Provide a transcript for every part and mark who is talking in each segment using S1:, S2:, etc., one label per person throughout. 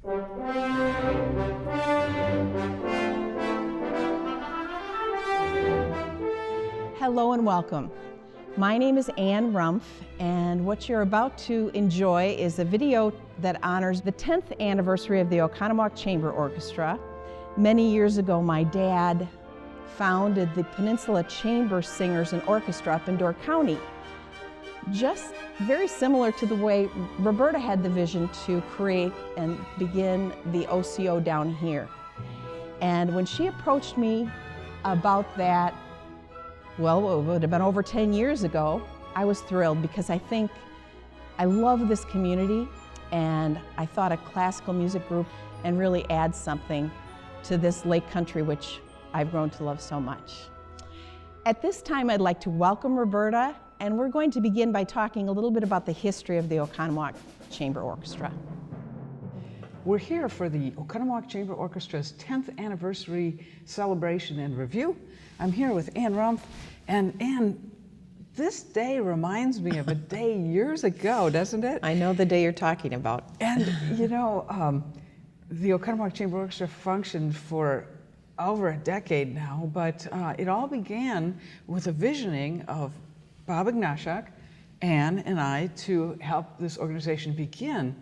S1: Hello and welcome. My name is Ann Rumpf, and what you're about to enjoy is a video that honors the 10th anniversary of the Oconomowoc Chamber Orchestra. Many years ago, my dad founded the Peninsula Chamber Singers and Orchestra up in Door County. Just very similar to the way Roberta had the vision to create and begin the OCO down here. And when she approached me about that, well, it would have been over 10 years ago, I was thrilled because I think I love this community, and I thought a classical music group and really adds something to this lake country, which I've grown to love so much. At this time, I'd like to welcome Roberta, and we're going to begin by talking a little bit about the history of the Oconomowoc Chamber Orchestra.
S2: We're here for the Oconomowoc Chamber Orchestra's 10th anniversary celebration and review. I'm here with Ann Rumpf, and Ann, this day reminds me of a day years ago, doesn't it?
S1: I know the day you're talking about.
S2: And you know, the Oconomowoc Chamber Orchestra functioned for over a decade now, but it all began with a visioning of Bob Ignatiuk, Ann, and I to help this organization begin.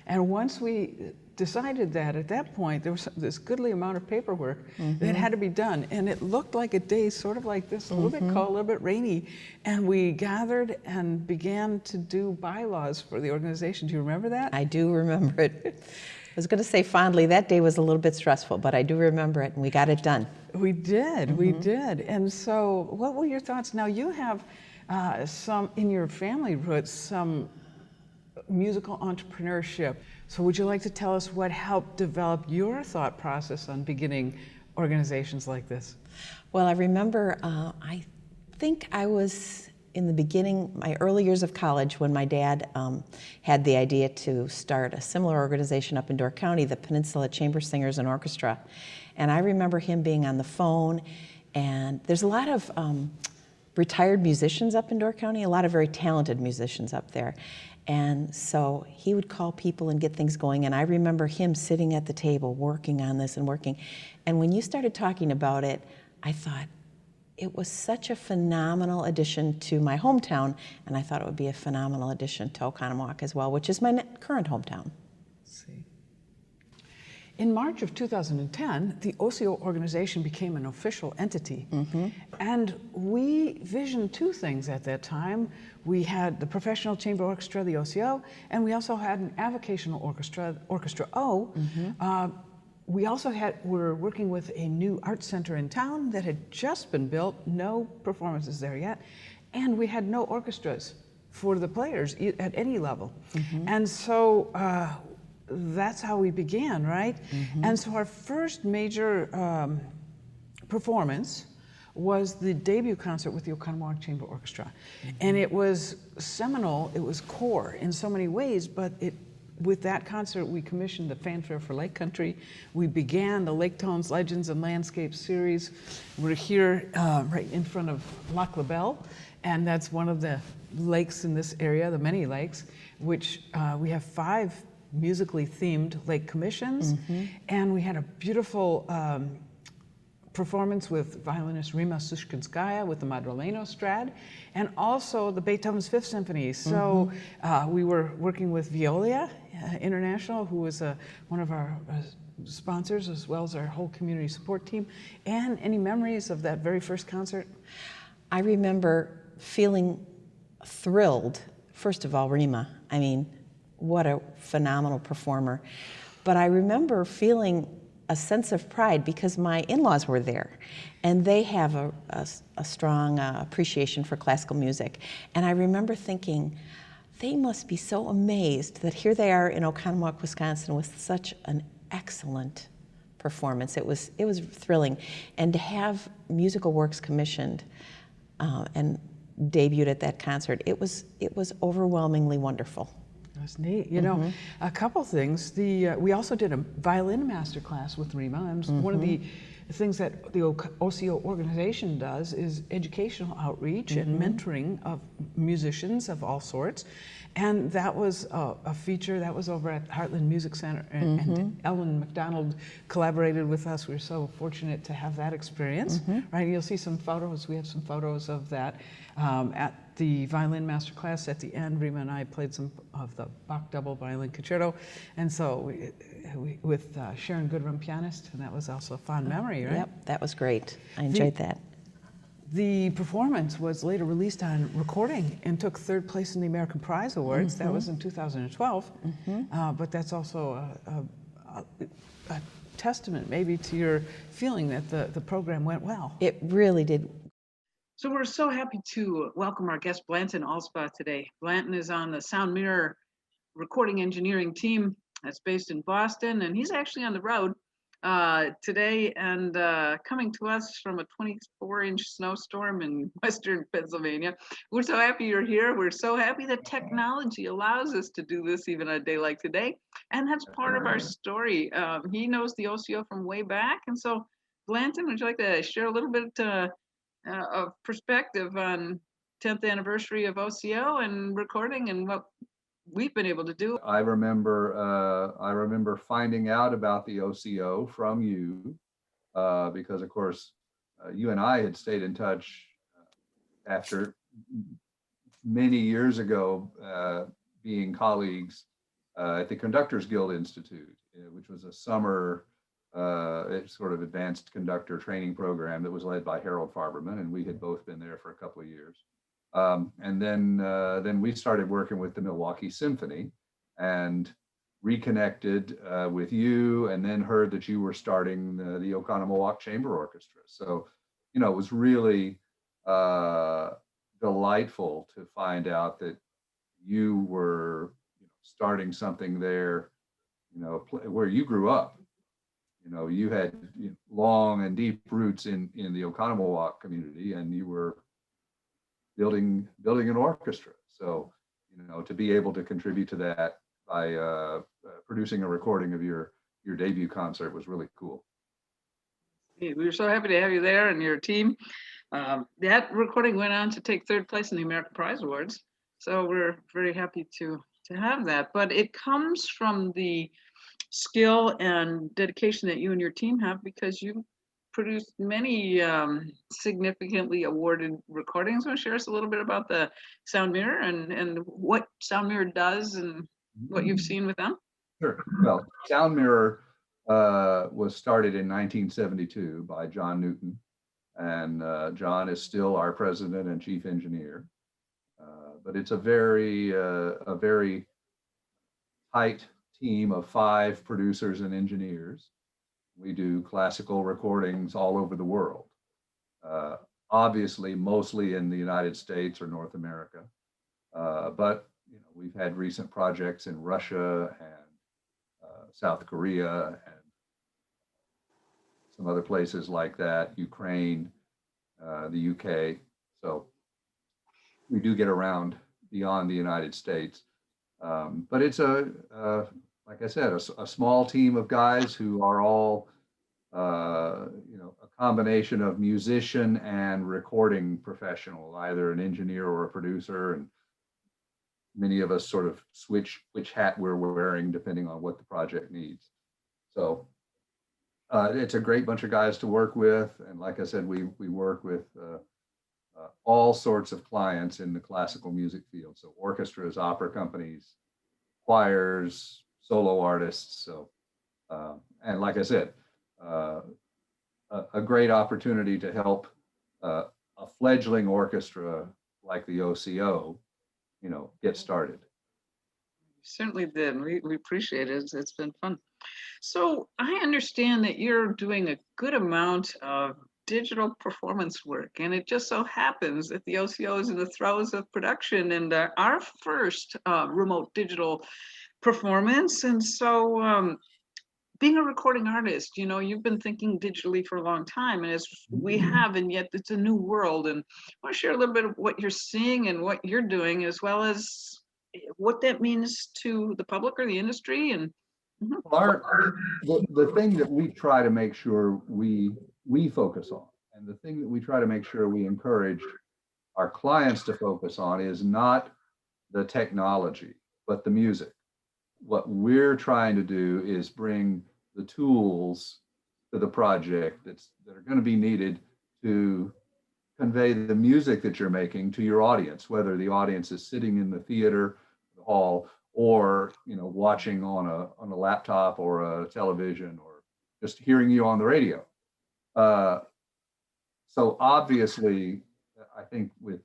S2: And once we decided that, at that point, there was this goodly amount of paperwork that had to be done. And it looked like a day sort of like this, a little bit cold, a little bit rainy. And we gathered and began to do bylaws for the organization. Do you remember that?
S1: I do remember it. I was going to say fondly, that day was a little bit stressful, but I do remember it, and we got it done.
S2: We did, we did. And so what were your thoughts? Now, you have some, in your family roots, some musical entrepreneurship. So would you like to tell us what helped develop your thought process on beginning organizations like this?
S1: Well, I remember, I think I was in the beginning, my early years of college, when my dad had the idea to start a similar organization up in Door County, the Peninsula Chamber Singers and Orchestra. And I remember him being on the phone, and there's a lot of retired musicians up in Door County, a lot of very talented musicians up there. And so he would call people and get things going, and I remember him sitting at the table working on this and working. And when you started talking about it, I thought it was such a phenomenal addition to my hometown, and I thought it would be a phenomenal addition to Oconomowoc as well, which is my current hometown.
S2: In March of 2010, the OCO organization became an official entity. And we visioned two things at that time. We had the Professional Chamber Orchestra, the OCO, and we also had an avocational orchestra, Orchestra O. We also were working with a new art center in town that had just been built, no performances there yet, and we had no orchestras for the players at any level. And so that's how we began, right? And so our first major performance was the debut concert with the Oconomowoc Chamber Orchestra. And it was seminal, it was core in so many ways, but with that concert we commissioned the Fanfare for Lake Country. We began the Lake Tones Legends and Landscapes series. We're here right in front of Lac La Belle, and that's one of the lakes in this area, the many lakes, which we have 5 musically themed lake commissions, and we had a beautiful performance with violinist Rima Sushkinskaya with the Madrileno Strad, and also the Beethoven's Fifth Symphony. So we were working with Veolia International, who was one of our sponsors, as well as our whole community support team. And any memories of that very first concert?
S1: I remember feeling thrilled. First of all, Rima, I mean, what a phenomenal performer. But I remember feeling a sense of pride because my in-laws were there, and they have a strong appreciation for classical music. And I remember thinking, they must be so amazed that here they are in Oconomowoc, Wisconsin with such an excellent performance. It was thrilling. And to have musical works commissioned and debuted at that concert, it was overwhelmingly wonderful.
S2: That's neat. You know, a couple things. We also did a violin master class with Rima. And one of the the things that the OCO organization does is educational outreach and mentoring of musicians of all sorts. And that was a feature that was over at Heartland Music Center, and Ellen McDonald collaborated with us. We were so fortunate to have that experience, right? You'll see some photos. We have some photos of that at the violin masterclass at the end. Rima and I played some of the Bach double violin concerto, and so we with Sharon Goodrum, pianist, and that was also a fond memory, right?
S1: Yep, that was great. I enjoyed that.
S2: The performance was later released on recording and took third place in the American Prize Awards. That was in 2012. But that's also a testament maybe to your feeling that the program went well.
S1: It really did.
S2: So we're so happy to welcome our guest Blanton Alspaugh today. Blanton is on the Sound Mirror recording engineering team that's based in Boston, and he's actually on the road today and coming to us from a 24-inch snowstorm in western Pennsylvania. We're so happy you're here. We're so happy that technology allows us to do this even on a day like today. And that's part of our story. He knows the OCO from way back. And so, Blanton, would you like to share a little bit of perspective on 10th anniversary of OCO and recording and what we've been able to do?
S3: I remember finding out about the OCO from you because, of course, you and I had stayed in touch after many years ago being colleagues at the Conductors Guild Institute, which was a summer sort of advanced conductor training program that was led by Harold Farberman, and we had both been there for a couple of years. And then we started working with the Milwaukee Symphony and reconnected with you, and then heard that you were starting the Oconomowoc Chamber Orchestra. So, you know, it was really delightful to find out that you were starting something there, where you grew up. You had long and deep roots in the Oconomowoc community, and you were building an orchestra. So, to be able to contribute to that by producing a recording of your debut concert was really cool.
S2: We were so happy to have you there and your team. That recording went on to take third place in the American Prize Awards. So we're very happy to have that. But it comes from the skill and dedication that you and your team have, because you produced many significantly awarded recordings. Want to share us a little bit about the Sound Mirror and what Sound Mirror does and what you've seen with them?
S3: Sure. Well, Sound Mirror was started in 1972 by John Newton, and John is still our president and chief engineer. But it's a very tight team of 5 producers and engineers. We do classical recordings all over the world, obviously mostly in the United States or North America, but we've had recent projects in Russia and South Korea and some other places like that, Ukraine, the UK. So we do get around beyond the United States, but it's like I said, a small team of guys who are all, a combination of musician and recording professional, either an engineer or a producer. And many of us sort of switch which hat we're wearing depending on what the project needs. So it's a great bunch of guys to work with. And like I said, we work with all sorts of clients in the classical music field. So orchestras, opera companies, choirs, solo artists. So, and like I said, a great opportunity to help a fledgling orchestra like the OCO, get started.
S2: Certainly did. We appreciate it. It's been fun. So I understand that you're doing a good amount of digital performance work, and it just so happens that the OCO is in the throes of production and our first remote digital performance. And so being a recording artist, you've been thinking digitally for a long time, and as we have, and yet it's a new world. And I want to share a little bit of what you're seeing and what you're doing, as well as what that means to the public or the industry. And
S3: the thing that we try to make sure we we focus on. And the thing that we try to make sure we encourage our clients to focus on is not the technology, but the music. What we're trying to do is bring the tools to the project that are going to be needed to convey the music that you're making to your audience, whether the audience is sitting in the theater, the hall, or watching on a laptop or a television, or just hearing you on the radio. So obviously, I think with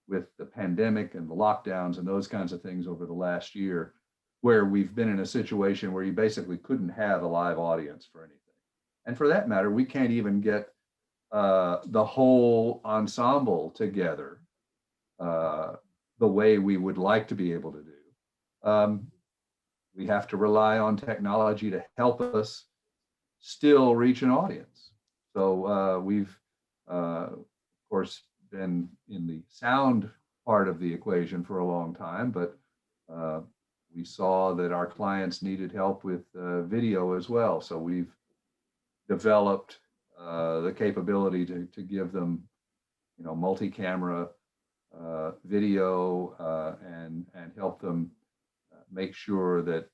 S3: the pandemic and the lockdowns and those kinds of things over the last year, where we've been in a situation where you basically couldn't have a live audience for anything. And for that matter, we can't even get the whole ensemble together the way we would like to be able to do. We have to rely on technology to help us still reach an audience. So we've, of course, been in the sound part of the equation for a long time, but we saw that our clients needed help with video as well. So we've developed the capability to give them, multi-camera video and help them make sure that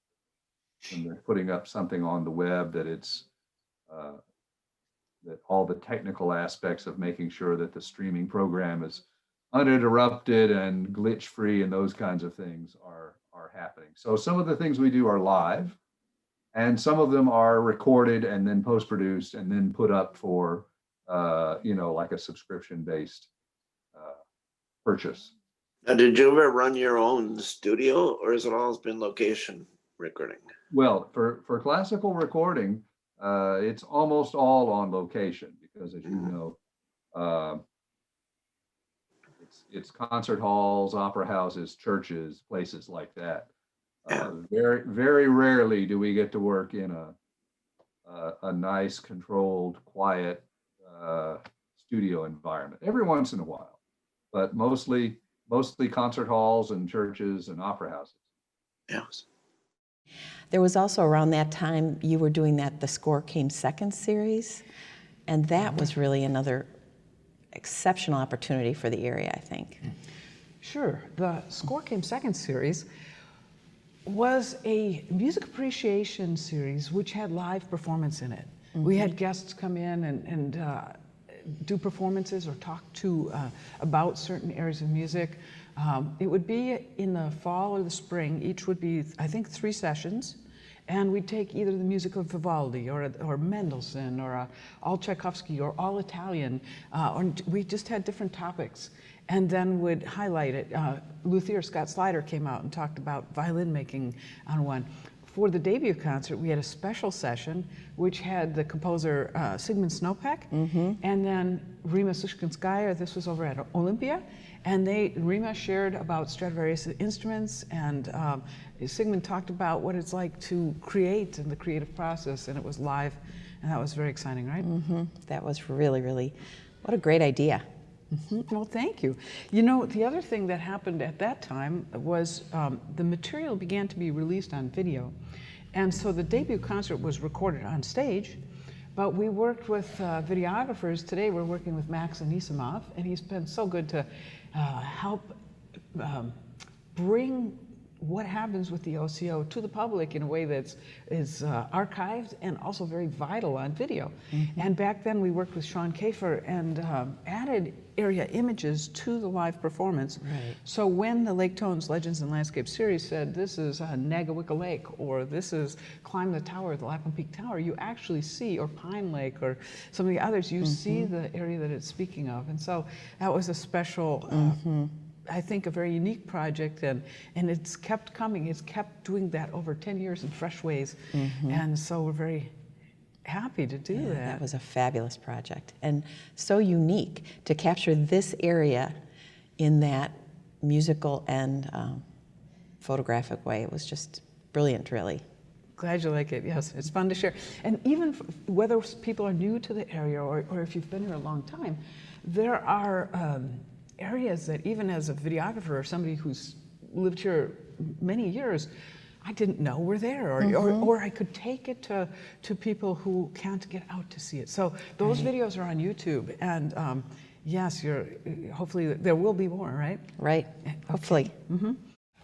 S3: when they're putting up something on the web, that it's that all the technical aspects of making sure that the streaming program is uninterrupted and glitch-free and those kinds of things are happening. So some of the things we do are live, and some of them are recorded and then post-produced and then put up for, like a subscription-based purchase.
S4: Now, did you ever run your own studio, or has it always been location recording?
S3: Well, for classical recording, it's almost all on location because, as you know, it's concert halls, opera houses, churches, places like that. Very, very rarely do we get to work in a nice, controlled, quiet studio environment. Every once in a while, but mostly concert halls and churches and opera houses.
S4: Yes.
S1: There was also around that time you were doing The Score Came Second series, and that was really another exceptional opportunity for the area, I think.
S2: Sure. The Score Came Second series was a music appreciation series which had live performance in it. Mm-hmm. We had guests come in and do performances or talk about certain areas of music. It would be in the fall or the spring. Each would be, I think, 3 sessions. And we'd take either the music of Vivaldi or Mendelssohn or all Tchaikovsky or all Italian, or we just had different topics and then would highlight it. Luthier Scott Slider came out and talked about violin making on one. For the debut concert, we had a special session which had the composer Sigmund Snopek, and then Rima Sushkinskaya. This was over at Olympia, and Rima shared about Stradivarius instruments, and Sigmund talked about what it's like to create and the creative process, and it was live, and that was very exciting, right?
S1: That was really, really, what a great idea.
S2: Well, thank you. You know, the other thing that happened at that time was the material began to be released on video. And so the debut concert was recorded on stage, but we worked with videographers. Today we're working with Max Anisimov, and he's been so good to help bring what happens with the OCO to the public in a way that is archived and also very vital on video. And back then we worked with Sean Kafer and added area images to the live performance.
S1: Right.
S2: So when the Lake Tones Legends and Landscape series said this is Nagawicca Lake, or this is Climb the Tower, the Lapham Peak Tower, you actually see, or Pine Lake, or some of the others, you see the area that it's speaking of. And so that was a special I think a very unique project, and it's kept coming. It's kept doing that over 10 years in fresh ways. And so we're very happy to do that.
S1: That was a fabulous project, and so unique to capture this area in that musical and photographic way. It was just brilliant, really.
S2: Glad you like it. Yes, it's fun to share. And even whether people are new to the area or if you've been here a long time, there are areas that even as a videographer or somebody who's lived here many years, I didn't know were there, or I could take it to people who can't get out to see it. So those videos are on YouTube, and yes, hopefully there will be more, right?
S1: Right, hopefully.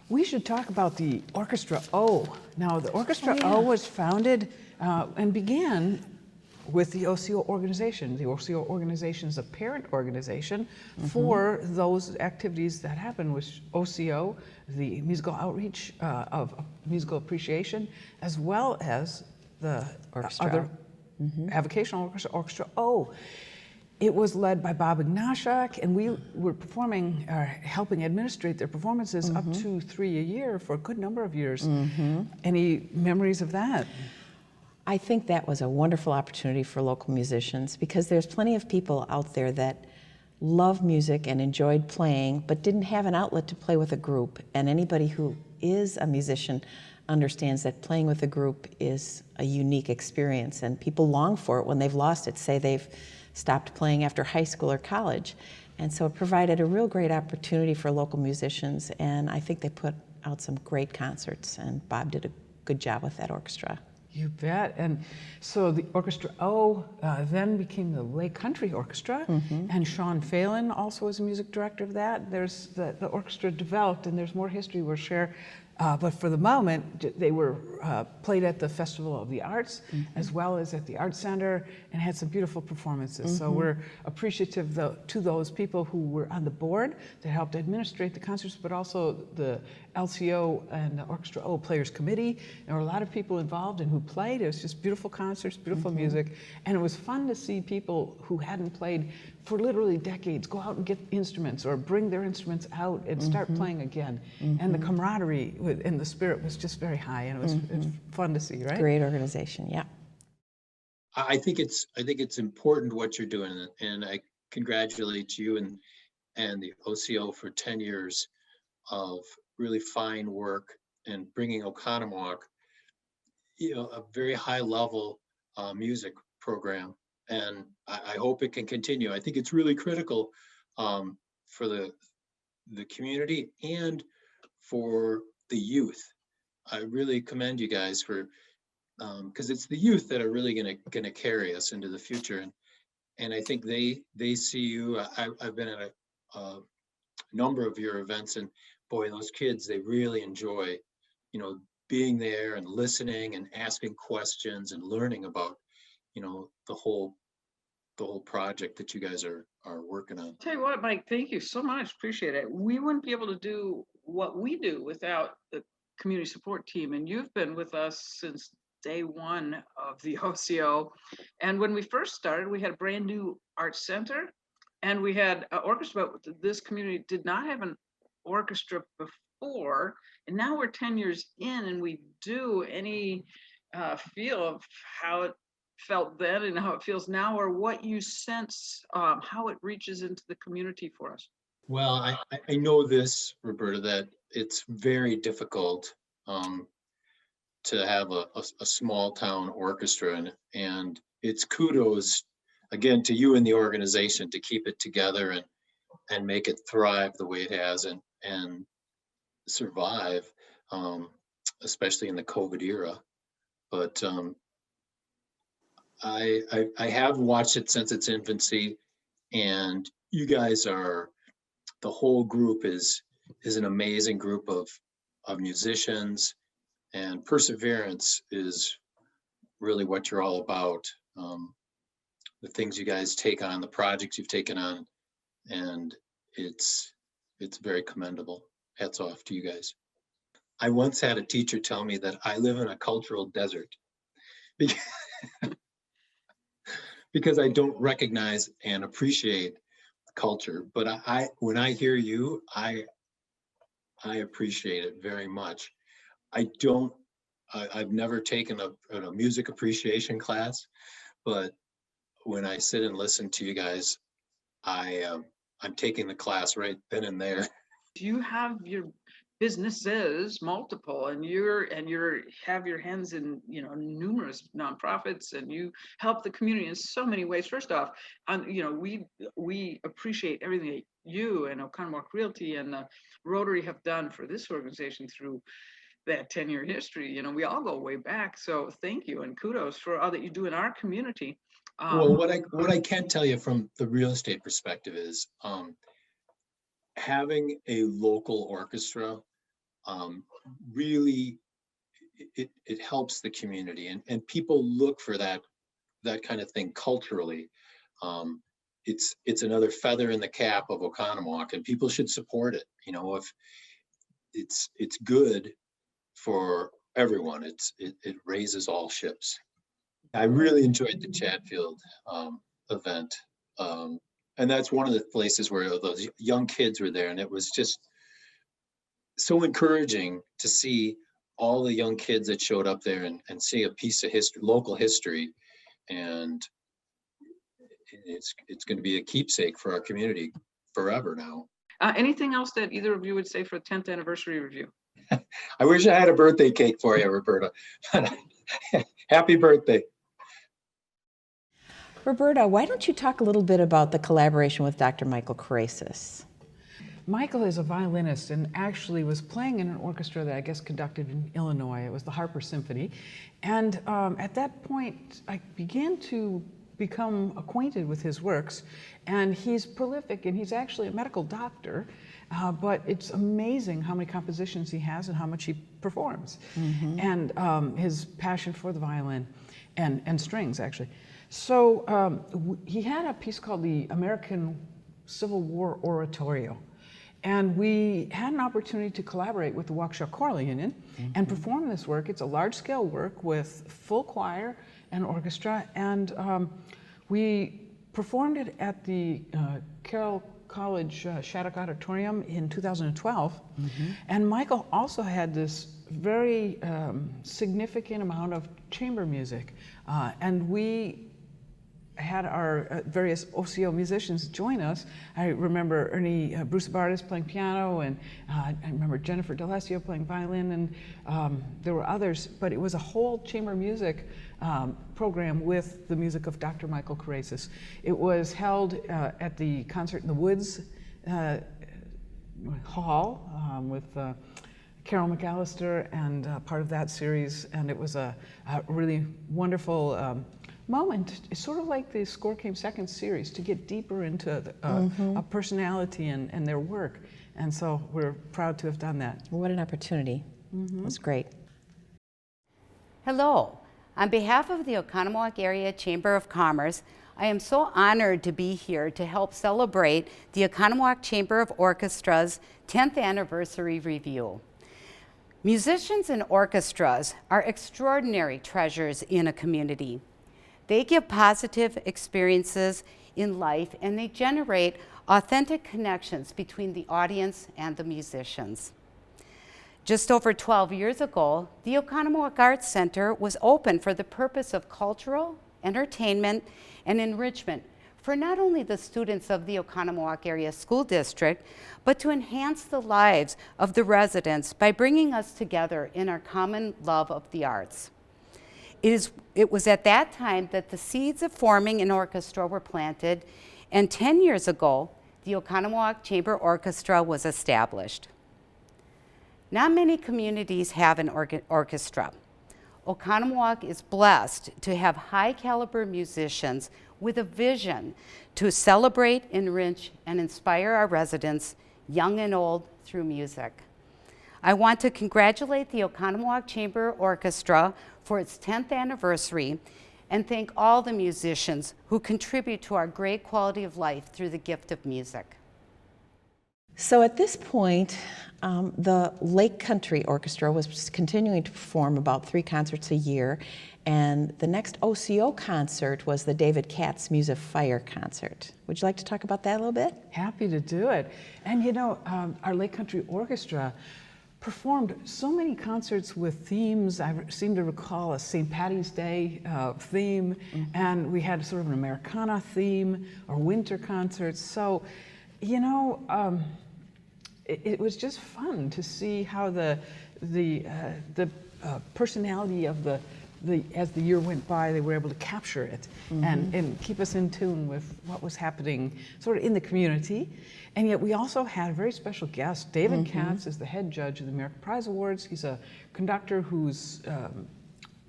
S2: We should talk about the Orchestra O. Now, the Orchestra O was founded and began with the OCO organization. The OCO organization is a parent organization for those activities that happen with OCO, the musical outreach of musical appreciation, as well as the other avocational orchestra, Orchestra O. It was led by Bob Ignashak, and we were performing, helping administrate their performances up to 3 a year for a good number of years. Any memories of that?
S1: I think that was a wonderful opportunity for local musicians, because there's plenty of people out there that love music and enjoyed playing, but didn't have an outlet to play with a group. And anybody who is a musician understands that playing with a group is a unique experience, and people long for it when they've lost it, say they've stopped playing after high school or college. And so it provided a real great opportunity for local musicians, and I think they put out some great concerts, and Bob did a good job with that orchestra.
S2: You bet. And so the Orchestra O then became the Lake Country Orchestra, and Sean Phelan also was a music director of that. There's the orchestra developed, and there's more history we'll share. But for the moment, they were played at the Festival of the Arts, as well as at the Art Center, and had some beautiful performances. So we're appreciative to those people who were on the board that helped administrate the concerts, but also the LCO and the Orchestra O Players Committee. There were a lot of people involved and who played. It was just beautiful concerts, beautiful music, and it was fun to see people who hadn't played for literally decades go out and get instruments or bring their instruments out and start playing again. And the camaraderie and the spirit was just very high, and it was fun to see, right?
S1: Great organization, yeah.
S5: I think it's important what you're doing, and I congratulate you and the OCO for 10 years of really fine work and bringing Oconomowoc, a very high level music program. And I hope it can continue. I think it's really critical for the community and for the youth. I really commend you guys for, because it's the youth that are really gonna carry us into the future. And I think they see you. I've been at a number of your events, and boy, those kids, they really enjoy, being there and listening and asking questions and learning about, the whole project that you guys are working on.
S6: Tell you what, Mike, thank you so much. Appreciate it. We wouldn't be able to do what we do without the community support team. And you've been with us since day one of the OCO. And when we first started, we had a brand new art center, and we had an orchestra, but this community did not have an orchestra before. And now we're 10 years in, and we do. Any feel of how it felt then and how it feels now, or what you sense, how it reaches into the community for us?
S5: Well, I know this, Roberta, that it's very difficult to have a small town orchestra, and it's kudos again to you and the organization to keep it together and make it thrive the way it has and survive, especially in the COVID era. But I have watched it since its infancy, and you guys the whole group is an amazing group of musicians, and perseverance is really what you're all about. The things you guys take on, the projects you've taken on, and it's very commendable. Hats off to you guys. I once had a teacher tell me that I live in a cultural desert because I don't recognize and appreciate culture. But when I hear you, I appreciate it very much. I've never taken a music appreciation class, but when I sit and listen to you guys, I'm taking the class right then and there.
S6: You have your businesses multiple, and you have your hands in numerous nonprofits, and you help the community in so many ways. First off, we appreciate everything that you and Oconomowoc Realty and the Rotary have done for this organization through that 10-year history. You know, we all go way back. So thank you and kudos for all that you do in our community.
S5: Well, what I can tell you from the real estate perspective is having a local orchestra really it helps the community, and people look for that kind of thing culturally. It's another feather in the cap of Oconomowoc, and people should support it. You know, if it's good for everyone, it raises all ships. I really enjoyed the Chatfield event, and that's one of the places where those young kids were there, and it was just so encouraging to see all the young kids that showed up there and see a piece of history, local history, and it's going to be a keepsake for our community forever now.
S6: Anything else that either of you would say for the 10th anniversary review?
S5: I wish I had a birthday cake for you, Roberta. Happy birthday.
S1: Roberta, why don't you talk a little bit about the collaboration with Dr. Michael Karasis?
S2: Michael is a violinist and actually was playing in an orchestra that I guess conducted in Illinois. It was the Harper Symphony. And at that point, I began to become acquainted with his works. And he's prolific, and he's actually a medical doctor. But it's amazing how many compositions he has and how much he performs. Mm-hmm. And his passion for the violin and strings, actually. So he had a piece called the American Civil War Oratorio. And we had an opportunity to collaborate with the Waukesha Choral Union and perform this work. It's a large-scale work with full choir and orchestra. And we performed it at the Carroll College Shattuck Auditorium in 2012. Mm-hmm. And Michael also had this very significant amount of chamber music. And we had our various OCO musicians join us. I remember Bruce Bardis playing piano, and I remember Jennifer D'Alessio playing violin, and there were others, but it was a whole chamber music program with the music of Dr. Michael Karasis. It was held at the Concert in the Woods Hall with Carol McAllister and part of that series, and it was a really wonderful moment. It's sort of like the Score Came Second series, to get deeper into a personality and their work. And so we're proud to have done that.
S1: What an opportunity. That's great.
S7: Hello. On behalf of the Oconomowoc Area Chamber of Commerce, I am so honored to be here to help celebrate the Oconomowoc Chamber of Orchestra's 10th anniversary review. Musicians and orchestras are extraordinary treasures in a community. They give positive experiences in life, and they generate authentic connections between the audience and the musicians. Just over 12 years ago, the Oconomowoc Arts Center was open for the purpose of cultural, entertainment, and enrichment for not only the students of the Oconomowoc Area School District, but to enhance the lives of the residents by bringing us together in our common love of the arts. It was at that time that the seeds of forming an orchestra were planted, and 10 years ago, the Oconomowoc Chamber Orchestra was established. Not many communities have an orchestra. Oconomowoc is blessed to have high-caliber musicians with a vision to celebrate, enrich, and inspire our residents, young and old, through music. I want to congratulate the Oconomowoc Chamber Orchestra for its 10th anniversary and thank all the musicians who contribute to our great quality of life through the gift of music.
S1: So at this point, the Lake Country Orchestra was continuing to perform about 3 concerts a year, and the next OCO concert was the David Katz Music Fire concert. Would you like to talk about that a little bit?
S2: Happy to do it. And you know, our Lake Country Orchestra performed so many concerts with themes. I seem to recall a St. Patty's Day theme, and we had sort of an Americana theme, or winter concerts. So, you know, it was just fun to see how the personality of the as the year went by, they were able to capture it and keep us in tune with what was happening sort of in the community. And yet we also had a very special guest. David Katz is the head judge of the American Prize Awards. He's a conductor whose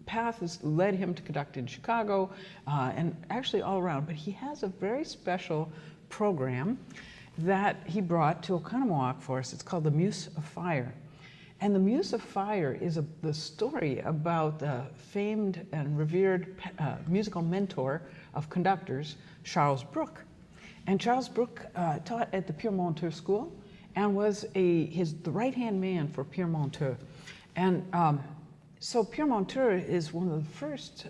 S2: path has led him to conduct in Chicago and actually all around. But he has a very special program that he brought to Oconomowoc for us. It's called The Muse of Fire. And The Muse of Fire is the story about the famed and revered musical mentor of conductors, Charles Bruch. And Charles Bruch taught at the Pierre Monteux School and was the right-hand man for Pierre Monteux. And so Pierre Monteux is one of the first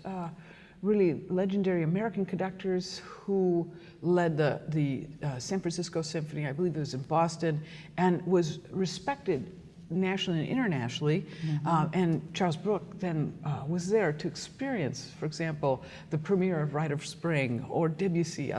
S2: really legendary American conductors who led the San Francisco Symphony, I believe it was in Boston, and was respected nationally and internationally. And Charles Bruch then was there to experience, for example, the premiere of Rite of Spring or Debussy,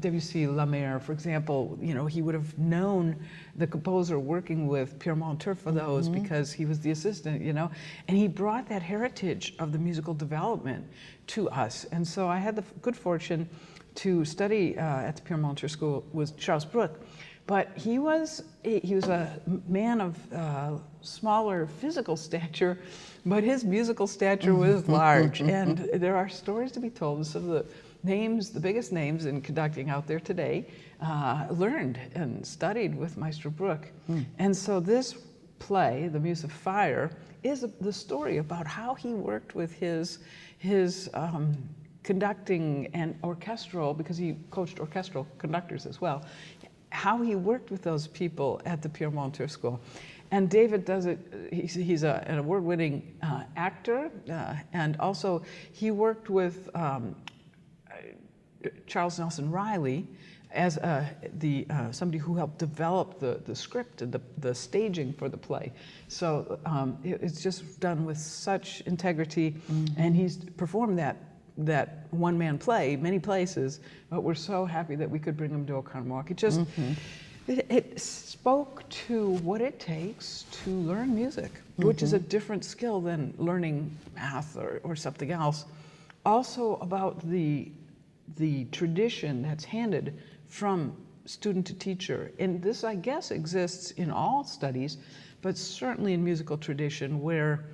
S2: Debussy La Mer, for example. You know, he would have known the composer working with Pierre Monteux for those because he was the assistant, you know, and he brought that heritage of the musical development to us. And so I had the good fortune to study at the Pierre Monteux School with Charles Bruch. But he was a man of smaller physical stature, but his musical stature was large. And there are stories to be told. And some of the names, the biggest names in conducting out there today, learned and studied with Maestro Bruch. And so this play, The Muse of Fire, is the story about how he worked with his conducting and orchestral, because he coached orchestral conductors as well, how he worked with those people at the Pierre Monteux School. And David does it, he's an award-winning actor, and also he worked with Charles Nelson Riley as somebody who helped develop the script and the staging for the play. So it's just done with such integrity, and he's performed that one-man play many places, but we're so happy that we could bring him to Oconomowoc. It just, it spoke to what it takes to learn music, which is a different skill than learning math or something else. Also about the tradition that's handed from student to teacher. And this, I guess, exists in all studies, but certainly in musical tradition, where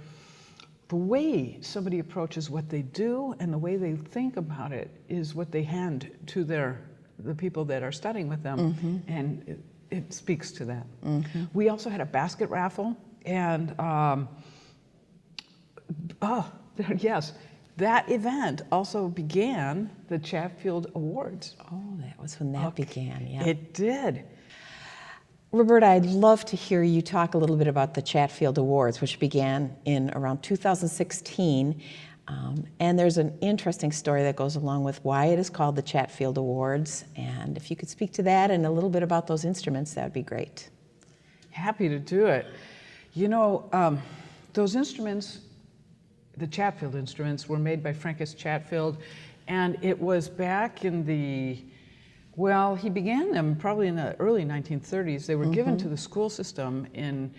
S2: the way somebody approaches what they do and the way they think about it is what they hand to the people that are studying with them, and it speaks to that. We also had a basket raffle, and yes, that event also began the Chatfield Awards.
S1: Oh, that was when that began, yeah.
S2: It did.
S1: Roberta, I'd love to hear you talk a little bit about the Chatfield Awards, which began in around 2016. And there's an interesting story that goes along with why it is called the Chatfield Awards. And if you could speak to that and a little bit about those instruments, that would be great.
S2: Happy to do it. You know, those instruments, the Chatfield instruments, were made by Francis Chatfield, and it was back in well, he began them probably in the early 1930s. They were given to the school system and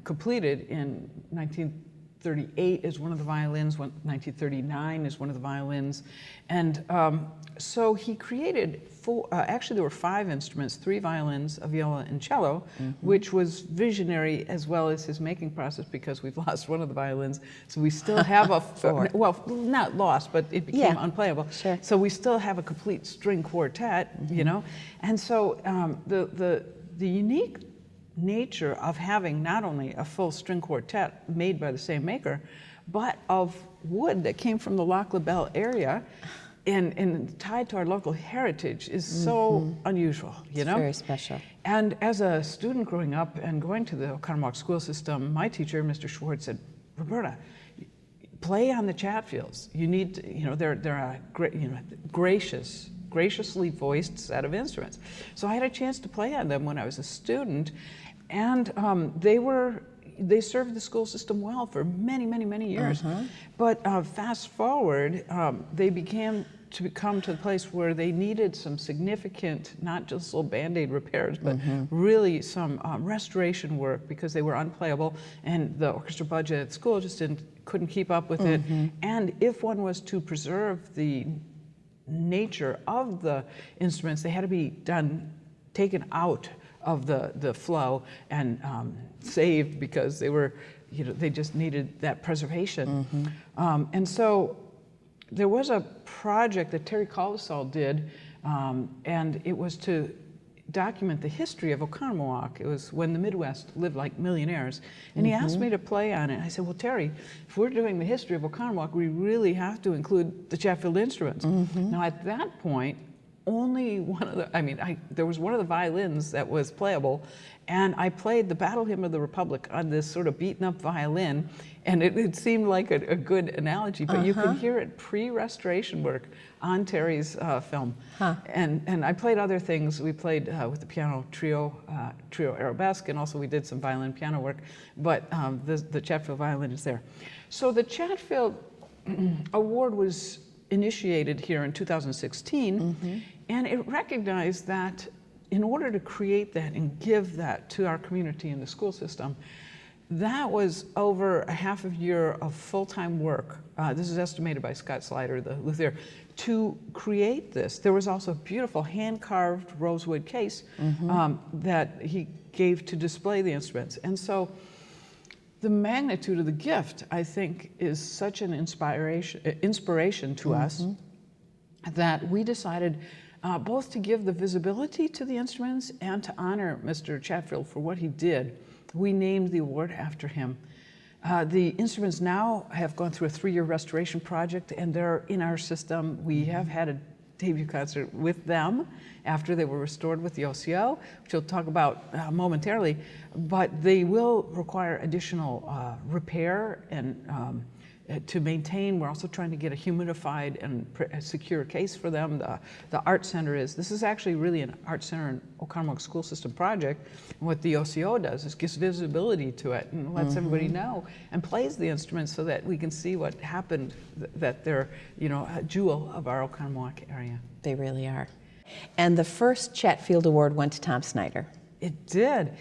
S2: completed in 1938 as one of the violins, 1939 as one of the violins. And so he created actually there were 5 instruments, 3 violins, a viola, and cello, which was visionary as well as his making process, because we've lost one of the violins. So we still have well, not lost, but it became unplayable.
S1: Sure.
S2: So we still have a complete string quartet, you know? And so the unique nature of having not only a full string quartet made by the same maker, but of wood that came from the Lac La Belle area and tied to our local heritage is so unusual, you know?
S1: It's very special.
S2: And as a student growing up and going to the Oconomowoc school system, my teacher, Mr. Schwartz, said, Roberta, play on the Chatfields. You need to, you know, they're a great, you know, graciously voiced set of instruments. So I had a chance to play on them when I was a student, and they were, they served the school system well for many, many, many years. But fast forward, they began to come to the place where they needed some significant, not just little Band-Aid repairs, but really some restoration work because they were unplayable, and the orchestra budget at school just couldn't keep up with it. And if one was to preserve the nature of the instruments, they had to be taken out of the flow and saved because they were, they just needed that preservation. And so there was a project that Terry Caldwell did, and it was to document the history of Oconomowoc. It was when the Midwest lived like millionaires. And he asked me to play on it. I said, well, Terry, if we're doing the history of Oconomowoc, we really have to include the Chatfield instruments. Now, at that point, only one of the, there was one of the violins that was playable, and I played the Battle Hymn of the Republic on this sort of beaten up violin, and it seemed like a good analogy, but you could hear it pre-restoration work on Terry's film. And I played other things. We played with the piano trio arabesque, and also we did some violin piano work, but the Chatfield violin is there. So the Chatfield Award was initiated here in 2016, and it recognized that in order to create that and give that to our community in the school system, that was over a half a year of full-time work. This is estimated by Scott Slider, the luthier, to create this. There was also a beautiful hand-carved rosewood case that he gave to display the instruments. And so the magnitude of the gift, I think, is such an inspiration to us that we decided both to give the visibility to the instruments and to honor Mr. Chatfield for what he did. We named the award after him. The instruments now have gone through a 3-year restoration project, and they're in our system. We have had a debut concert with them after they were restored with the OCO, which we'll talk about momentarily, but they will require additional repair and to maintain. We're also trying to get a humidified and secure case for them. The art center this is actually really an art center and Oconomowoc school system project. And what the OCO does is gives visibility to it and lets everybody know and plays the instruments so that we can see what happened, that they're, a jewel of our Oconomowoc area.
S1: They really are. And the first Chatfield Award went to Tom Snyder.
S2: It did.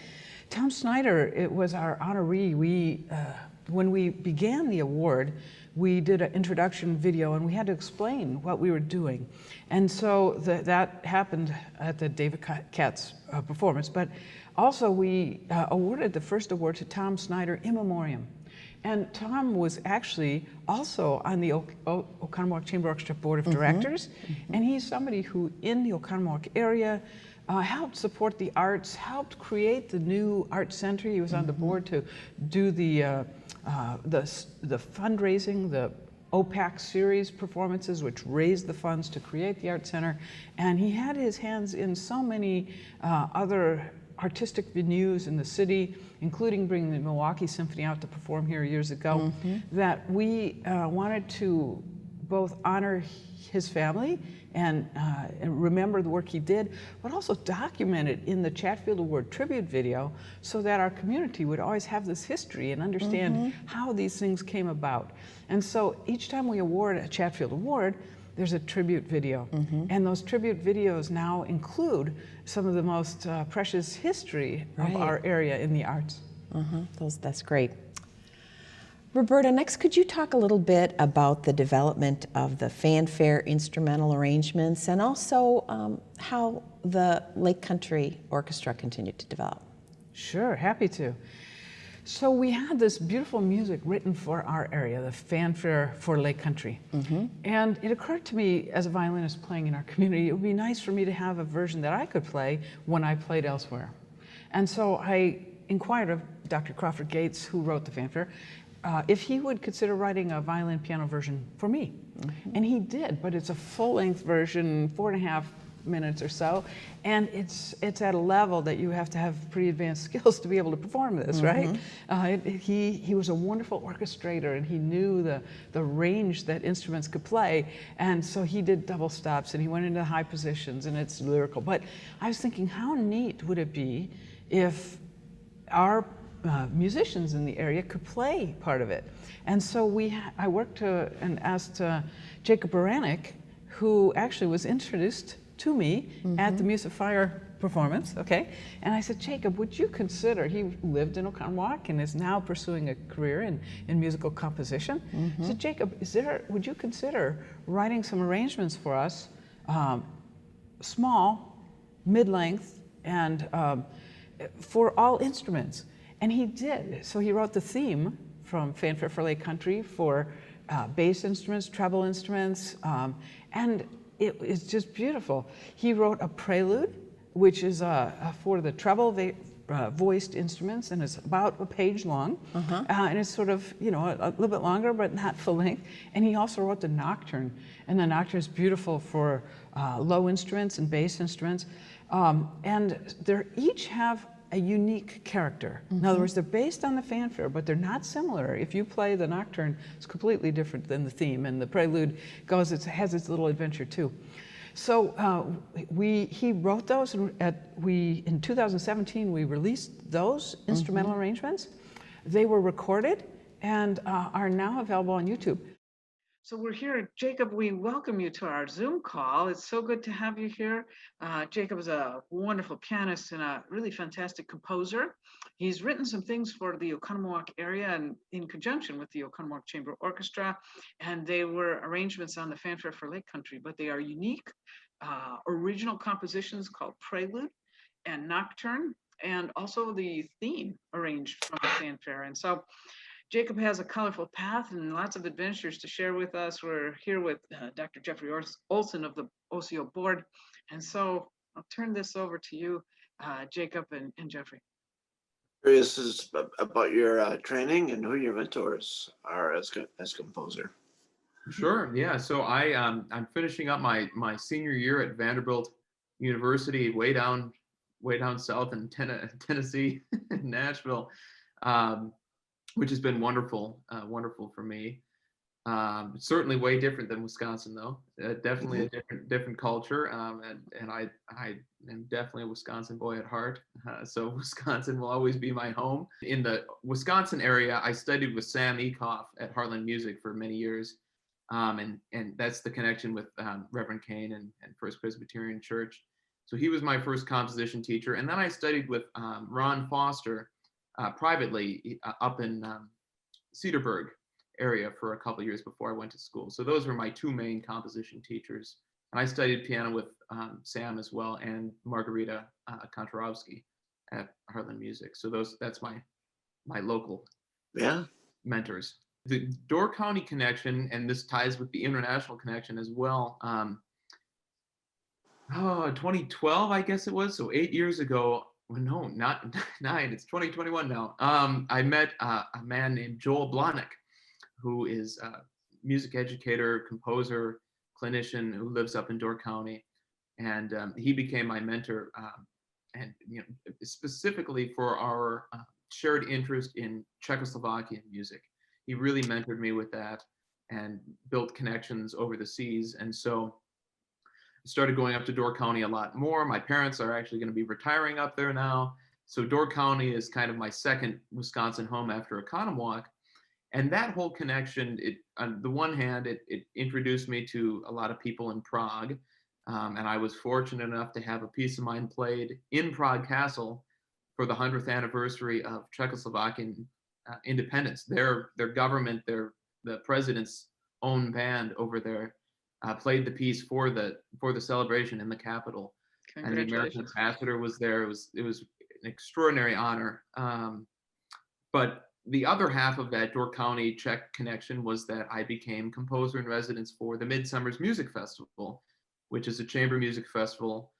S2: Tom Snyder, it was our honoree. When we began the award, we did an introduction video and we had to explain what we were doing. And so that happened at the David Katz performance, but also we awarded the first award to Tom Snyder in memoriam. And Tom was actually also on the Oconomowoc Chamber Orchestra Board of Directors, and he's somebody who in the Oconomowoc area helped support the arts, helped create the new art center. He was on the board to do the fundraising, the OPAC series performances, which raised the funds to create the art center. And he had his hands in so many other artistic venues in the city, including bringing the Milwaukee Symphony out to perform here years ago, that we wanted to both honor his family and remember the work he did, but also document it in the Chatfield Award tribute video so that our community would always have this history and understand how these things came about. And so each time we award a Chatfield Award, there's a tribute video. And those tribute videos now include some of the most precious history of our area in the arts.
S1: That's great. Roberta, next, could you talk a little bit about the development of the fanfare instrumental arrangements and also how the Lake Country Orchestra continued to develop?
S2: Sure, happy to. So we had this beautiful music written for our area, the fanfare for Lake Country. And it occurred to me as a violinist playing in our community, it would be nice for me to have a version that I could play when I played elsewhere. And so I inquired of Dr. Crawford Gates, who wrote the fanfare, if he would consider writing a violin piano version for me. And he did, but it's a full-length version, 4.5 minutes or so, and it's at a level that you have to have pretty advanced skills to be able to perform this, right? He was a wonderful orchestrator, and he knew the range that instruments could play, and so he did double stops, and he went into high positions, and it's lyrical. But I was thinking, how neat would it be if our musicians in the area could play part of it. And so I worked and asked Jacob Beranek, who actually was introduced to me at the Music Fire performance, okay? And I said, Jacob, would you consider, he lived in Oconomowoc and is now pursuing a career in musical composition. I said, Jacob, would you consider writing some arrangements for us, small, mid-length, and for all instruments? And he did. So he wrote the theme from Fanfare for Lake Country for bass instruments, treble instruments, and it is just beautiful. He wrote a prelude, which is for the treble voiced instruments, and it's about a page long, and it's sort of, you know, a little bit longer, but not full length. And he also wrote the nocturne, and the nocturne is beautiful for low instruments and bass instruments, and they each have a unique character. In other words, they're based on the fanfare, but they're not similar. If you play the nocturne, it's completely different than the theme, and the prelude has its little adventure too. So he wrote those, and in 2017 we released those instrumental arrangements. They were recorded and are now available on YouTube.
S6: So we're here, Jacob, we welcome you to our Zoom call. It's so good to have you here. Jacob is a wonderful pianist and a really fantastic composer. He's written some things for the Oconomowoc area and in conjunction with the Oconomowoc Chamber Orchestra, and they were arrangements on the Fanfare for Lake Country, but they are unique original compositions called Prelude and Nocturne, and also the theme arranged from the fanfare. And so Jacob has a colorful path and lots of adventures to share with us. We're here with Dr. Jeffrey Olson of the OCO board. And so I'll turn this over to you, Jacob and Jeffrey.
S4: Curious about your training and who your mentors are as composer.
S8: Sure. Yeah. So I'm finishing up my senior year at Vanderbilt University, way down south in Tennessee, Nashville. Which has been wonderful for me. Certainly way different than Wisconsin, though. Definitely a different culture, and I am definitely a Wisconsin boy at heart. So Wisconsin will always be my home. In the Wisconsin area, I studied with Sam Ekoff at Heartland Music for many years, and that's the connection with Reverend Kane and First Presbyterian Church. So he was my first composition teacher, and then I studied with Ron Foster. Privately up in Cedarburg area for a couple of years before I went to school. So those were my two main composition teachers. And I studied piano with Sam as well, and Margarita Kontorowski at Heartland Music. So that's my local mentors. The Door County connection, and this ties with the international connection as well. 2012, I guess it was. So 8 years ago. Well, no, not 9. It's 2021 now. I met a man named Joel Blanton, who is a music educator, composer, clinician who lives up in Door County, and he became my mentor, and specifically for our shared interest in Czechoslovakian music. He really mentored me with that and built connections over the seas, and so started going up to Door County a lot more. My parents are actually going to be retiring up there now. So Door County is kind of my second Wisconsin home after Oconomowoc. And that whole connection, on the one hand, it introduced me to a lot of people in Prague. And I was fortunate enough to have a piece of mine played in Prague Castle for the 100th anniversary of Czechoslovakian independence. Their government, the president's own band over there, played the piece for the celebration in the Capitol, and the American ambassador was there. It was an extraordinary honor. But the other half of that Door County Czech connection was that I became composer in residence for the Midsummer's Music Festival, which is a chamber music festival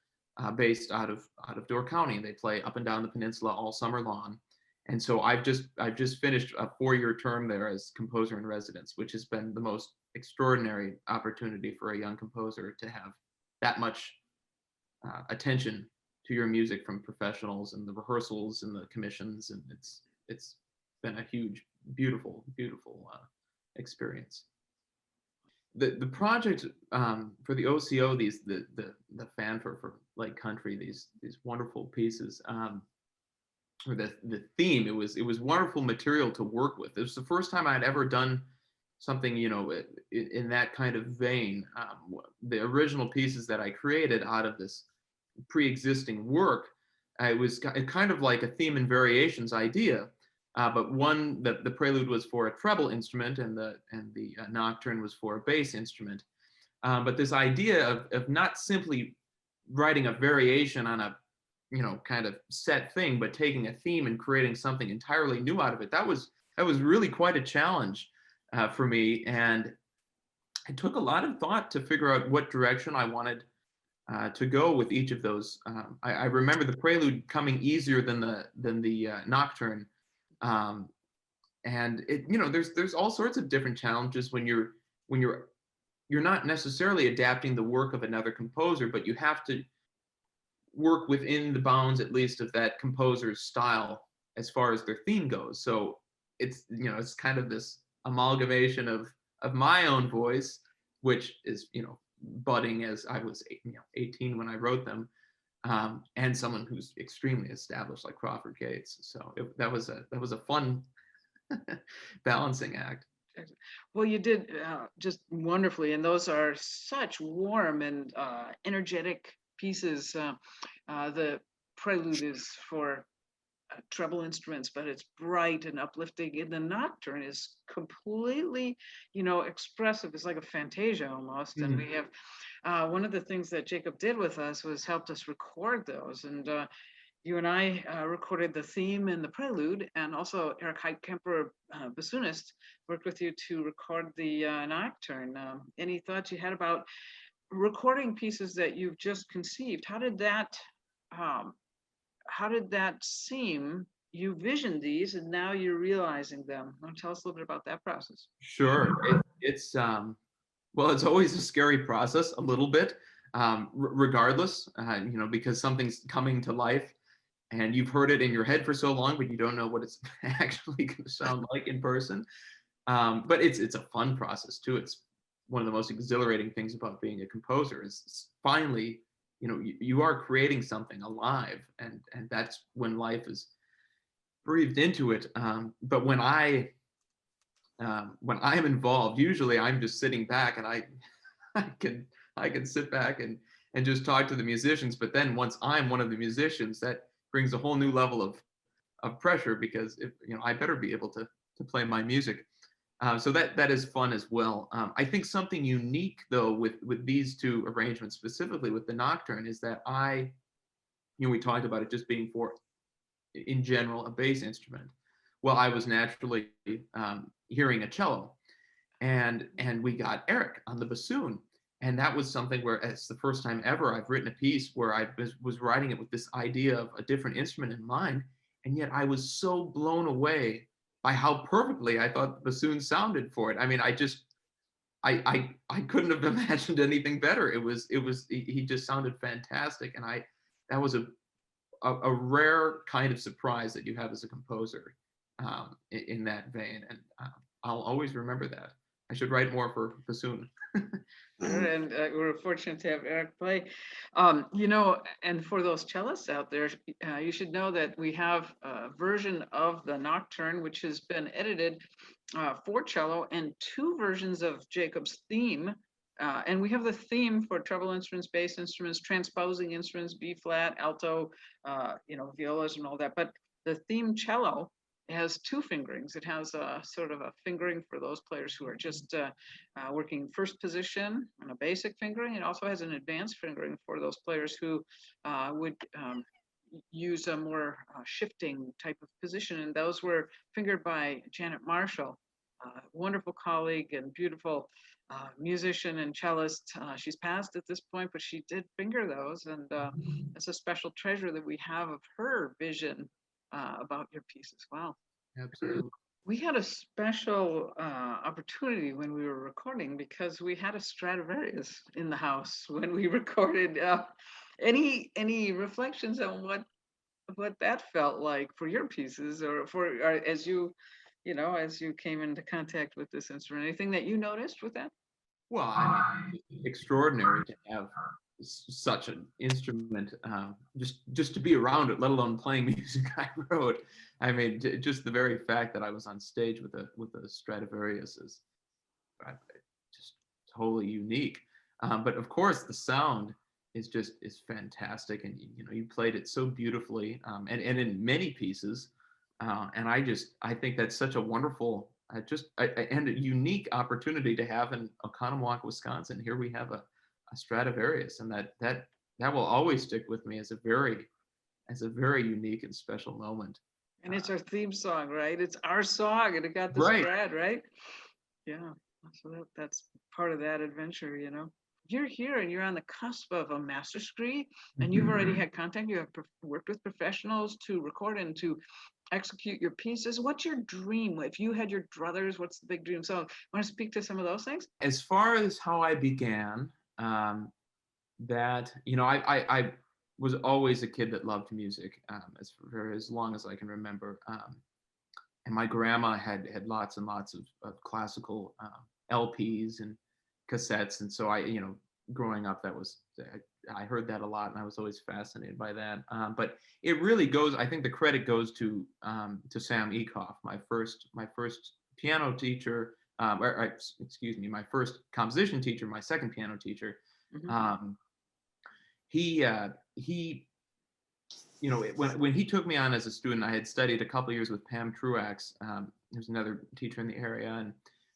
S8: based out of Door County. They play up and down the peninsula all summer long. And so I've just finished a 4-year term there as composer in residence, which has been the most extraordinary opportunity for a young composer to have that much attention to your music from professionals and the rehearsals and the commissions, and it's been a huge, beautiful experience. The project for the OCO, the fanfare for Lake Country, these wonderful pieces. or the theme. It was wonderful material to work with. It was the first time I'd ever done something, in that kind of vein. The original pieces that I created out of this pre-existing work, it was kind of like a theme and variations idea. But the prelude was for a treble instrument, and the nocturne was for a bass instrument. But this idea of not simply writing a variation on a kind of set thing, but taking a theme and creating something entirely new out of it, that was really quite a challenge for me. And it took a lot of thought to figure out what direction I wanted to go with each of those. I remember the prelude coming easier than the nocturne. And there's all sorts of different challenges when you're not necessarily adapting the work of another composer, but you have to work within the bounds, at least, of that composer's style as far as their theme goes. So it's kind of this amalgamation of my own voice, which is budding as I was 18 when I wrote them, and someone who's extremely established like Crawford Gates. So that was a fun balancing act.
S6: Well, you did just wonderfully, and those are such warm and energetic pieces. The prelude is for treble instruments, but it's bright and uplifting. And the nocturne is completely, expressive. It's like a fantasia almost. And we have one of the things that Jacob did with us was helped us record those. And you and I recorded the theme and the prelude, and also Eric Heidkemper, bassoonist, worked with you to record the nocturne. Any thoughts you had about recording pieces that you've just conceived? How did that seem? You visioned these, and now you're realizing them. Want to tell us a little bit about that process?
S8: Sure. It's always a scary process, a little bit, regardless, because something's coming to life. And you've heard it in your head for so long, but you don't know what it's actually going to sound like in person. But it's a fun process too. It's one of the most exhilarating things about being a composer is finally, you are creating something alive, and that's when life is breathed into it. But when I am involved, usually I'm just sitting back, and I can sit back and just talk to the musicians. But then once I'm one of the musicians, that brings a whole new level of pressure, because I better be able to play my music. So that is fun as well. I think something unique though with these two arrangements, specifically with the nocturne, is that we talked about it just being for, in general, a bass instrument. Well, I was naturally hearing a cello, and we got Eric on the bassoon. And that was something where it's the first time ever I've written a piece where I was writing it with this idea of a different instrument in mind. And yet I was so blown away by how perfectly I thought the bassoon sounded for it. I mean, I couldn't have imagined anything better. He just sounded fantastic. And that was a rare kind of surprise that you have as a composer in that vein. And I'll always remember that. I should write more for bassoon.
S6: And we're fortunate to have Eric play. And for those cellists out there, you should know that we have a version of the nocturne which has been edited for cello, and two versions of Jacob's theme. And we have the theme for treble instruments, bass instruments, transposing instruments, B flat, alto, violas and all that. But the theme cello has two fingerings. It has a sort of a fingering for those players who are just working first position and a basic fingering. It also has an advanced fingering for those players who would use a more shifting type of position. And those were fingered by Janet Marshall, wonderful colleague and beautiful musician and cellist. She's passed at this point, but she did finger those. And it's a special treasure that we have of her vision about your pieces. Wow.
S8: Absolutely.
S6: We had a special opportunity when we were recording, because we had a Stradivarius in the house when we recorded. Any reflections on what that felt like for your pieces, or as you came into contact with this instrument? Anything that you noticed with that?
S8: Well, I mean, it's extraordinary to have such an instrument, just to be around it, let alone playing music I wrote. I mean, just the very fact that I was on stage with a Stradivarius is just totally unique. But of course, the sound is fantastic, and you played it so beautifully, and in many pieces, and I think that's such a wonderful, and a unique opportunity to have in Oconomowoc, Wisconsin. Here we have a Stradivarius, and that will always stick with me as a very unique and special moment.
S6: And it's our theme song, right? It's our song, and it got the
S8: Right.
S6: Strad, right? Yeah. So that's part of that adventure, You're here and you're on the cusp of a master's degree, and you've already had contact. You have worked with professionals to record and to execute your pieces. What's your dream? If you had your druthers, what's the big dream? So, want to speak to some of those things?
S8: As far as how I began, that I was always a kid that loved music, for as long as I can remember. And my grandma had lots and lots of classical LPs and cassettes, and so growing up, I heard that a lot, and I was always fascinated by that. But it really goes. I think the credit goes to Sam Eekhoff, my first piano teacher, excuse me, my first composition teacher, my second piano teacher.
S6: Mm-hmm.
S8: When he took me on as a student, I had studied a couple of years with Pam Truax, who's another teacher in the area, and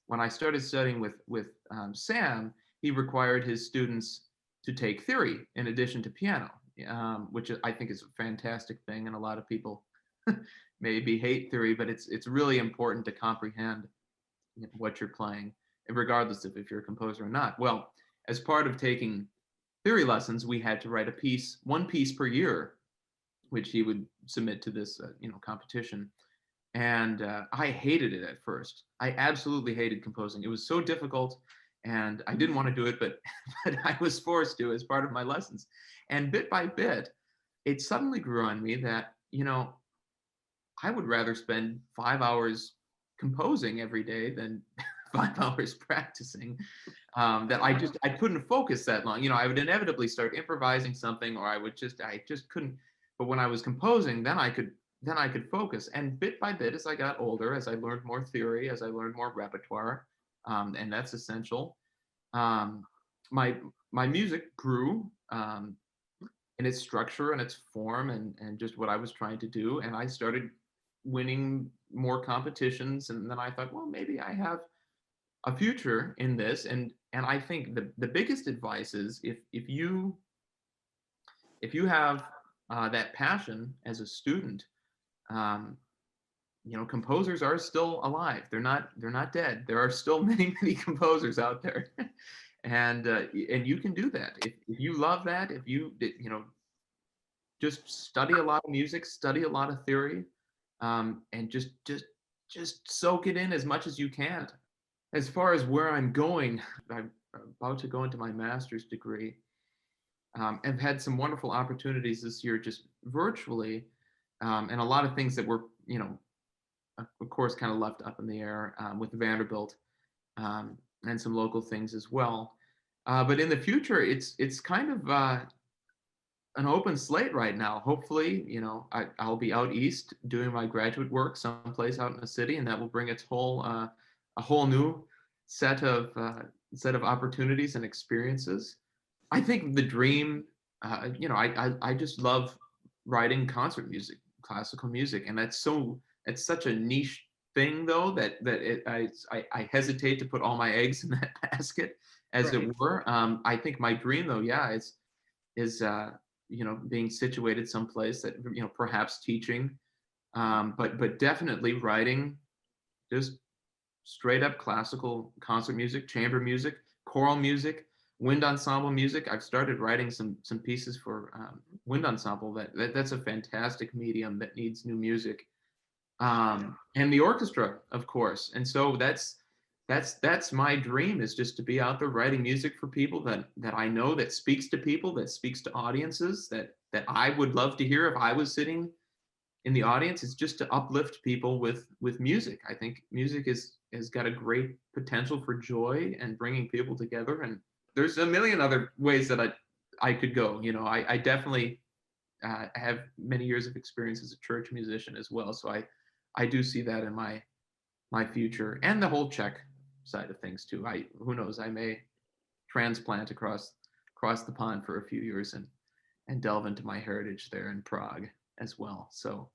S8: when I started studying with Sam, he required his students to take theory in addition to piano, which I think is a fantastic thing, and a lot of people maybe hate theory, but it's really important to comprehend what you're playing, regardless of if you're a composer or not. Well, as part of taking theory lessons, we had to write one piece per year, which he would submit to this competition. And I hated it at first. I absolutely hated composing. It was so difficult, and I didn't want to do it, but I was forced to as part of my lessons. And bit by bit, it suddenly grew on me that, I would rather spend 5 hours composing every day than 5 hours practicing. That I couldn't focus that long. I would inevitably start improvising something, or I just couldn't. But when I was composing, then I could focus. And bit by bit, as I got older, as I learned more theory, as I learned more repertoire, and that's essential, my music grew in its structure and its form, and just what I was trying to do. And I started winning more competitions, and then I thought, well, maybe I have a future in this. And I think the biggest advice is if you have that passion as a student, composers are still alive. They're not dead. There are still many composers out there, and you can do that if you love that. If you just study a lot of music, study a lot of theory, and just soak it in as much as you can. As far as where I'm going, I'm about to go into my master's degree. I've had some wonderful opportunities this year, just virtually, and a lot of things that were, of course, kind of left up in the air with Vanderbilt, and some local things as well. But in the future, it's kind of an open slate right now. Hopefully, I'll be out east doing my graduate work someplace out in the city, and that will bring its a whole new set of opportunities and experiences. I think the dream, I just love writing concert music, classical music, and it's such a niche thing, though, that I hesitate to put all my eggs in that basket, as
S6: Right.
S8: it were. I think my dream, though, is being situated someplace that perhaps teaching, but definitely writing just straight up classical concert music, chamber music, choral music, wind ensemble music. I've started writing some pieces for wind ensemble. That's a fantastic medium that needs new music, and the orchestra, of course. And so that's my dream, is just to be out there writing music for people that I know, that speaks to people, that speaks to audiences, that I would love to hear if I was sitting in the audience. Is just to uplift people with music. I think music has got a great potential for joy and bringing people together. And there's a million other ways that I could go. You know, I definitely have many years of experience as a church musician as well. So I do see that in my future, and the whole Czech side of things too. Who knows, I may transplant across the pond for a few years and delve into my heritage there in Prague as well. So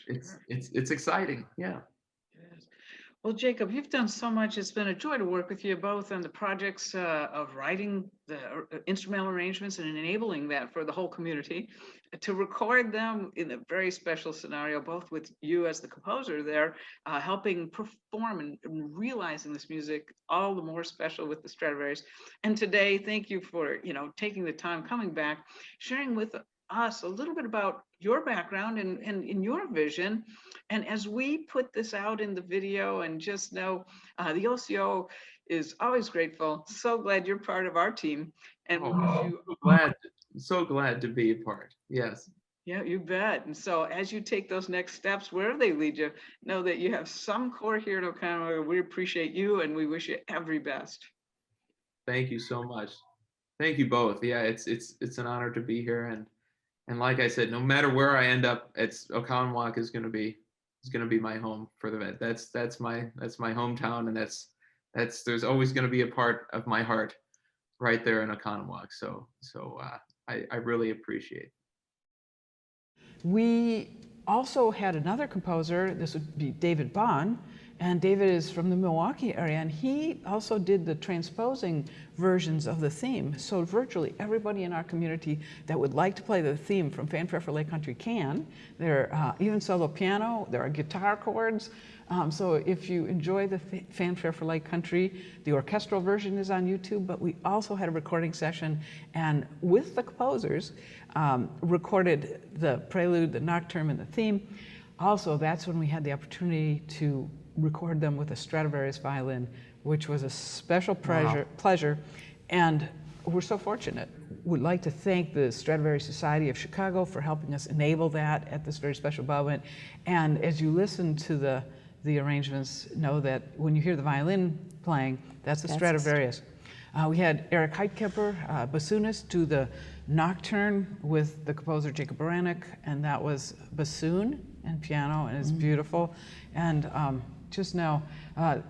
S8: it's exciting. Yeah.
S6: It is. Well, Jacob, you've done so much. It's been a joy to work with you both on the projects of writing the instrumental arrangements and enabling that for the whole community, to record them in a very special scenario, both with you as the composer there, helping perform and realizing this music all the more special with the Stradivarius. And today, thank you for, taking the time, coming back, sharing with us a little bit about your background and in your vision. And as we put this out in the video, and just know the OCO is always grateful. So glad you're part of our team. And we wish you
S8: so glad to be a part. Yes.
S6: Yeah, you bet. And so as you take those next steps, wherever they lead you, know that you have some core here at Oconomowoc. We appreciate you and we wish you every best.
S8: Thank you so much. Thank you both. Yeah, it's an honor to be here, and like I said, no matter where I end up, Oconomowoc is going to be my home for the vet. That's my hometown, and that's there's always going to be a part of my heart right there in Oconomowoc. So I really appreciate it.
S2: We also had another composer. This would be David Bond, and David is from the Milwaukee area, and he also did the transposing versions of the theme. So virtually everybody in our community that would like to play the theme from Fanfare for Lake Country can. There are even solo piano, there are guitar chords. So if you enjoy the Fanfare for Lake Country, the orchestral version is on YouTube, but we also had a recording session, and with the composers, recorded the prelude, the nocturne, and the theme. Also, that's when we had the opportunity to record them with a Stradivarius violin, which was a special pleasure, and we're so fortunate. We'd like to thank the Stradivarius Society of Chicago for helping us enable that at this very special moment. And as you listen to the arrangements, know that when you hear the violin playing, that's the Stradivarius. We had Eric Heitkemper, bassoonist, do the nocturne with the composer Jacob Beranek, and that was bassoon and piano, and it's beautiful. And just now,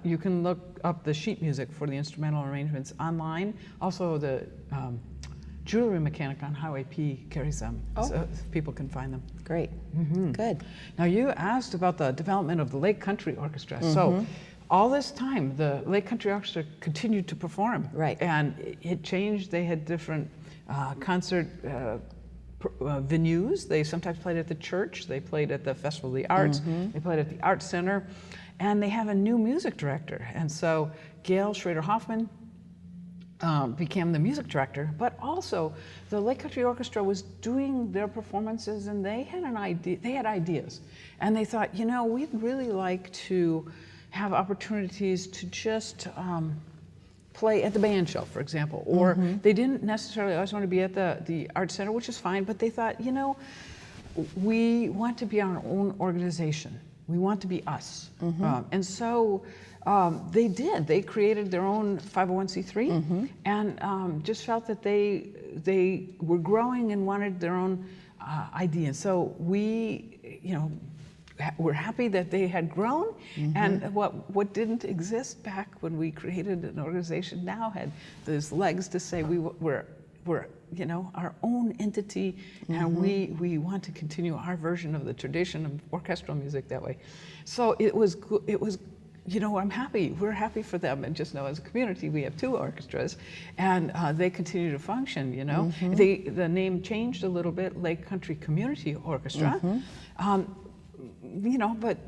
S2: you can look up the sheet music for the instrumental arrangements online. Also, the jewelry mechanic on Highway P carries them, so people can find them.
S1: Great. Good.
S2: Now, you asked about the development of the Lake Country Orchestra. So all this time, the Lake Country Orchestra continued to perform.
S1: Right.
S2: And it changed. They had different concert venues. They sometimes played at the church. They played at the Festival of the Arts. They played at the Arts Center. And they have a new music director. And so Gail Schrader-Hoffman became the music director, but also the Lake Country Orchestra was doing their performances, and they had an idea. They had ideas, and they thought, we'd really like to have opportunities to just play at the band shell, for example, or they didn't necessarily always want to be at the Art Center, which is fine, but they thought, we want to be our own organization. We want to be us. And so they did. They created their own 501c3 and just felt that they were growing and wanted their own idea. So we, we're happy that they had grown, and what didn't exist back when we created an organization now had those legs to say we're our own entity, and we want to continue our version of the tradition of orchestral music that way. So it was I'm happy. We're happy for them, and just know as a community we have two orchestras, and they continue to function. The name changed a little bit, Lake Country Community Orchestra. But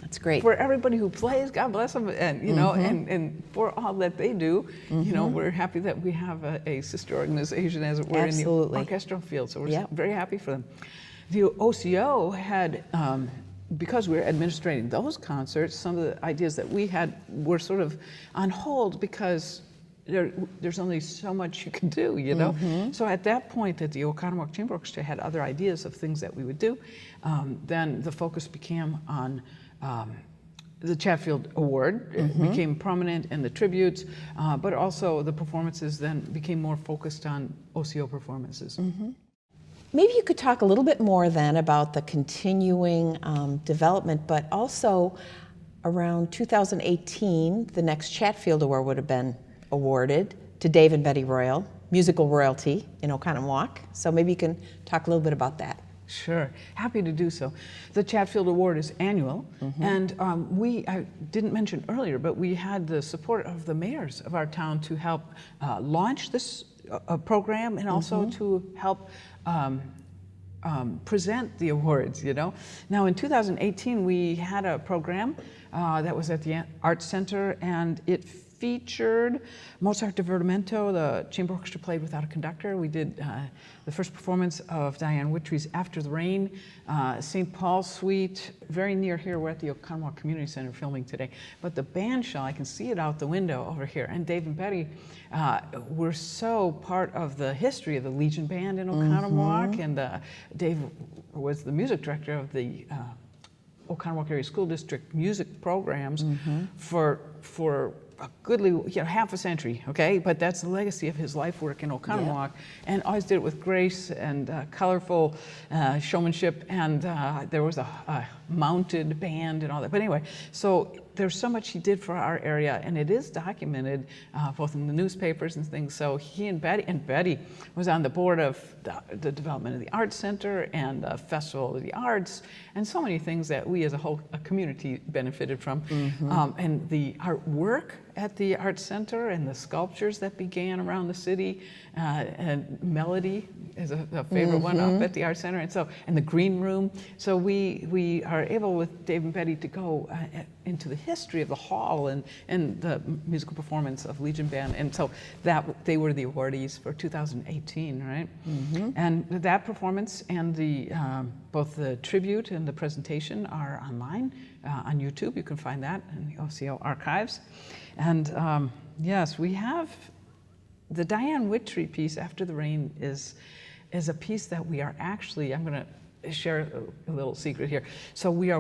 S1: that's great.
S2: For everybody who plays, God bless them, and and for all that they do, we're happy that we have a sister organization, as it were, in the orchestral field. So we're very happy for them. The OCO had, because we were administrating those concerts, some of the ideas that we had were sort of on hold because there's only so much you can do, So at that point, that the Oconomowoc Chamber Orchestra had other ideas of things that we would do, then the focus became on the Chatfield Award became prominent in the tributes, but also the performances then became more focused on OCO performances.
S1: Maybe you could talk a little bit more then about the continuing development, but also around 2018, the next Chatfield Award would have been awarded to Dave and Betty Royal, musical royalty in Oconomowoc. So maybe you can talk a little bit about that.
S2: Sure, happy to do so. The Chatfield Award is annual, and I didn't mention earlier, but we had the support of the mayors of our town to help launch this program, and also to help present the awards, you know. Now in 2018, we had a program that was at the Arts Center, and it featured Mozart Divertimento. The chamber orchestra played without a conductor. We did the first performance of Diane Wittry's After the Rain, St. Paul's Suite, very near here. We're at the Oconomowoc Community Center filming today. But the band shell, I can see it out the window over here. And Dave and Betty were so part of the history of the Legion Band in Oconomowoc, and Dave was the music director of the Oconomowoc Area School District music programs for a goodly, half a century, okay? But that's the legacy of his life work in Oconomowoc, and always did it with grace and colorful showmanship, and there was a mounted band and all that. But anyway, so there's so much he did for our area, and it is documented both in the newspapers and things. So he and Betty was on the board of the development of the Arts Center and the Festival of the Arts, and so many things that we as a whole community benefited from. And the artwork at the Arts Center and the sculptures that began around the city, and Melody is a favorite one up at the Arts Center, and the Green Room. So we are able with Dave and Betty to go into the history of the hall and the musical performance of Legion Band, and so that they were the awardees for 2018, right? And that performance and the both the tribute and the presentation are online on YouTube. You can find that in the OCO archives. And yes, we have the Diane Wittry piece, After the Rain, is a piece that we are actually, I'm going to share a little secret here. So we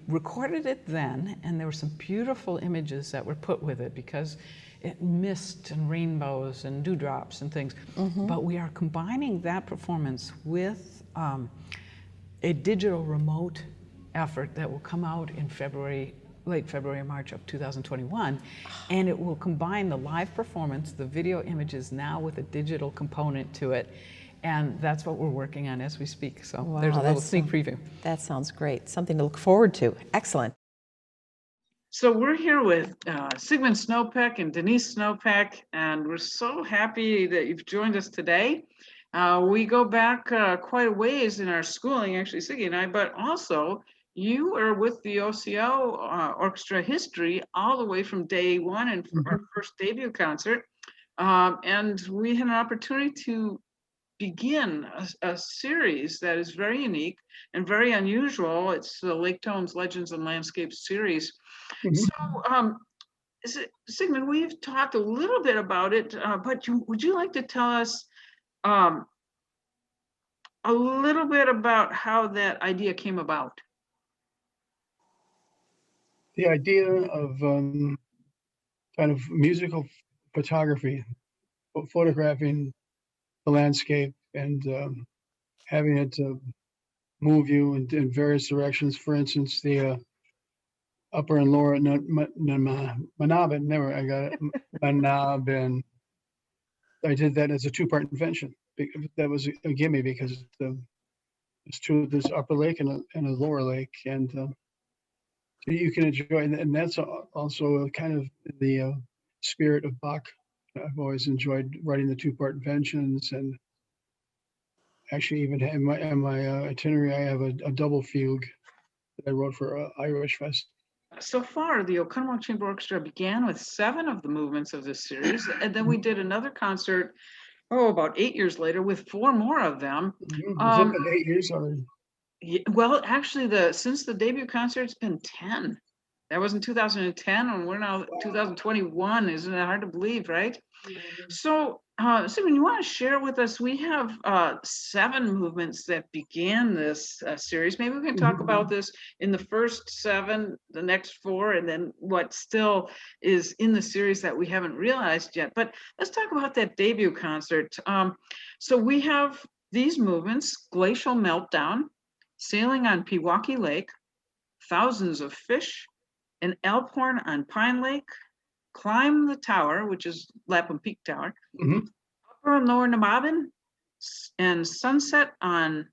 S2: recorded it then, and there were some beautiful images that were put with it because it mist and rainbows and dewdrops and things. But we are combining that performance with a digital remote effort that will come out in late February or March of 2021, and it will combine the live performance, the video images now with a digital component to it, and that's what we're working on as we speak. So
S1: wow,
S2: there's a little sneak preview.
S1: That sounds great. Something to look forward to. Excellent.
S6: So we're here with Sigmund Snopek and Denise Snopek, and we're so happy that you've joined us today. We go back quite a ways in our schooling, actually, Siggy and I, but also you are with the OCO orchestra history all the way from day one and from our first debut concert. And we had an opportunity to begin a series that is very unique and very unusual. It's the Lake Tones Legends and Landscapes series. So, Sigmund, we've talked a little bit about it, but would you like to tell us a little bit about how that idea came about?
S9: The idea of kind of musical photography, photographing the landscape and having it move you in various directions. For instance, the upper and lower Manabin, never, I got it, Manabin. I did that as a two-part invention. That was a gimme because it's true, there's upper lake and a lower lake, and so you can enjoy, and that's also kind of the spirit of Bach. I've always enjoyed writing the two-part inventions, and actually even in my itinerary, I have a double fugue that I wrote for Irish Fest.
S6: So far, the Oconomowoc Chamber Orchestra began with 7 of the movements of this series, and then we did another concert, about 8 years later, with 4 more of them.
S9: Has it been 8 years already?
S6: Well, actually, since the debut concert, it's been 10. That was in 2010, and we're now 2021. Isn't that hard to believe, right? So, Sigmund, you want to share with us? We have 7 movements that began this series. Maybe we can talk about this in the first 7, the next 4, and then what still is in the series that we haven't realized yet. But let's talk about that debut concert. So we have these movements: Glacial Meltdown, Sailing on Pewaukee Lake, Thousands of Fish, an Alphorn on Pine Lake, Climb the Tower, which is Lapham Peak Tower, Upper and Lower Nemaben, and Sunset on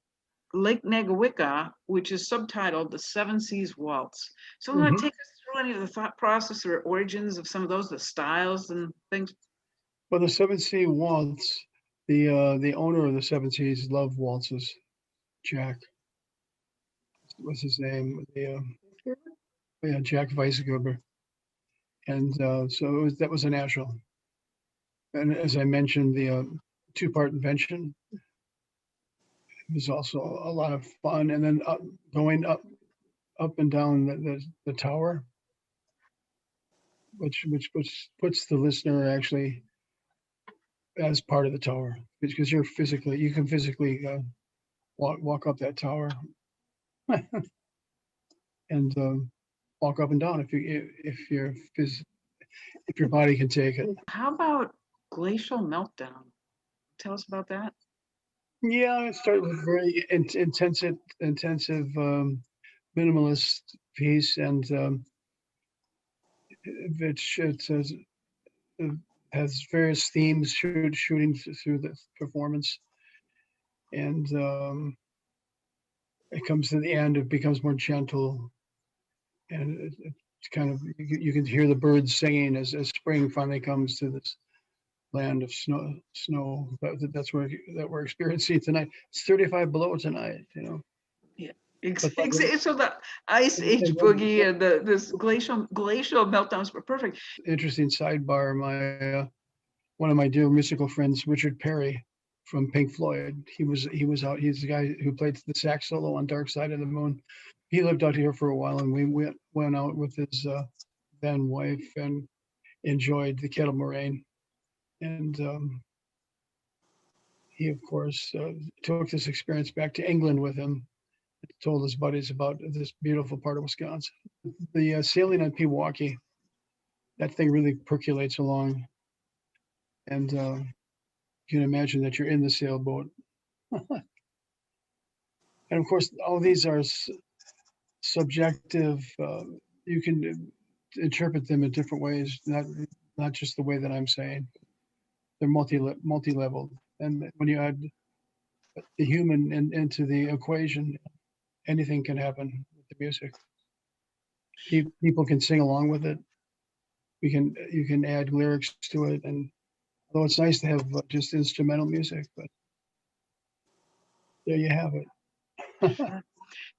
S6: Lake Nagawicca, which is subtitled The Seven Seas Waltz. So want to take us through any of the thought process or origins of some of those, the styles and things?
S9: Well, the Seven Sea Waltz, the owner of the Seven Seas loved waltzes. Jack, what's his name? Yeah, Jack Weisgerber. And so that was a natural. And as I mentioned, the 2-part invention was also a lot of fun. And then going up and down the tower, which puts the listener actually as part of the tower, because you can physically walk up that tower and walk up and down if your body can take it.
S6: How about Glacial Meltdown? Tell us about that.
S9: Yeah, it started with very intensive minimalist piece, and it has various themes shooting through the performance, and it comes to the end. It becomes more gentle, and it's kind of you can hear the birds singing as spring finally comes to this land of snow. That's where that we're experiencing tonight. It's 35 below tonight, you know.
S6: Yeah, exactly. So the Ice Age boogie and this glacial meltdowns were perfect.
S9: Interesting sidebar: my one of my dear musical friends, Richard Perry from Pink Floyd. He was out. He's the guy who played the sax solo on Dark Side of the Moon. He lived out here for a while, and we went out with his then wife and enjoyed the kettle moraine. And he, of course, took this experience back to England with him. Told his buddies about this beautiful part of Wisconsin. The sailing on Pewaukee, that thing really percolates along. And you can imagine that you're in the sailboat. And of course, all these are subjective. You can interpret them in different ways, not just the way that I'm saying. They're multi-leveled. And when you add the human into the equation, anything can happen with the music. People can sing along with it. You can add lyrics to it, and although it's nice to have just instrumental music, but there you have it.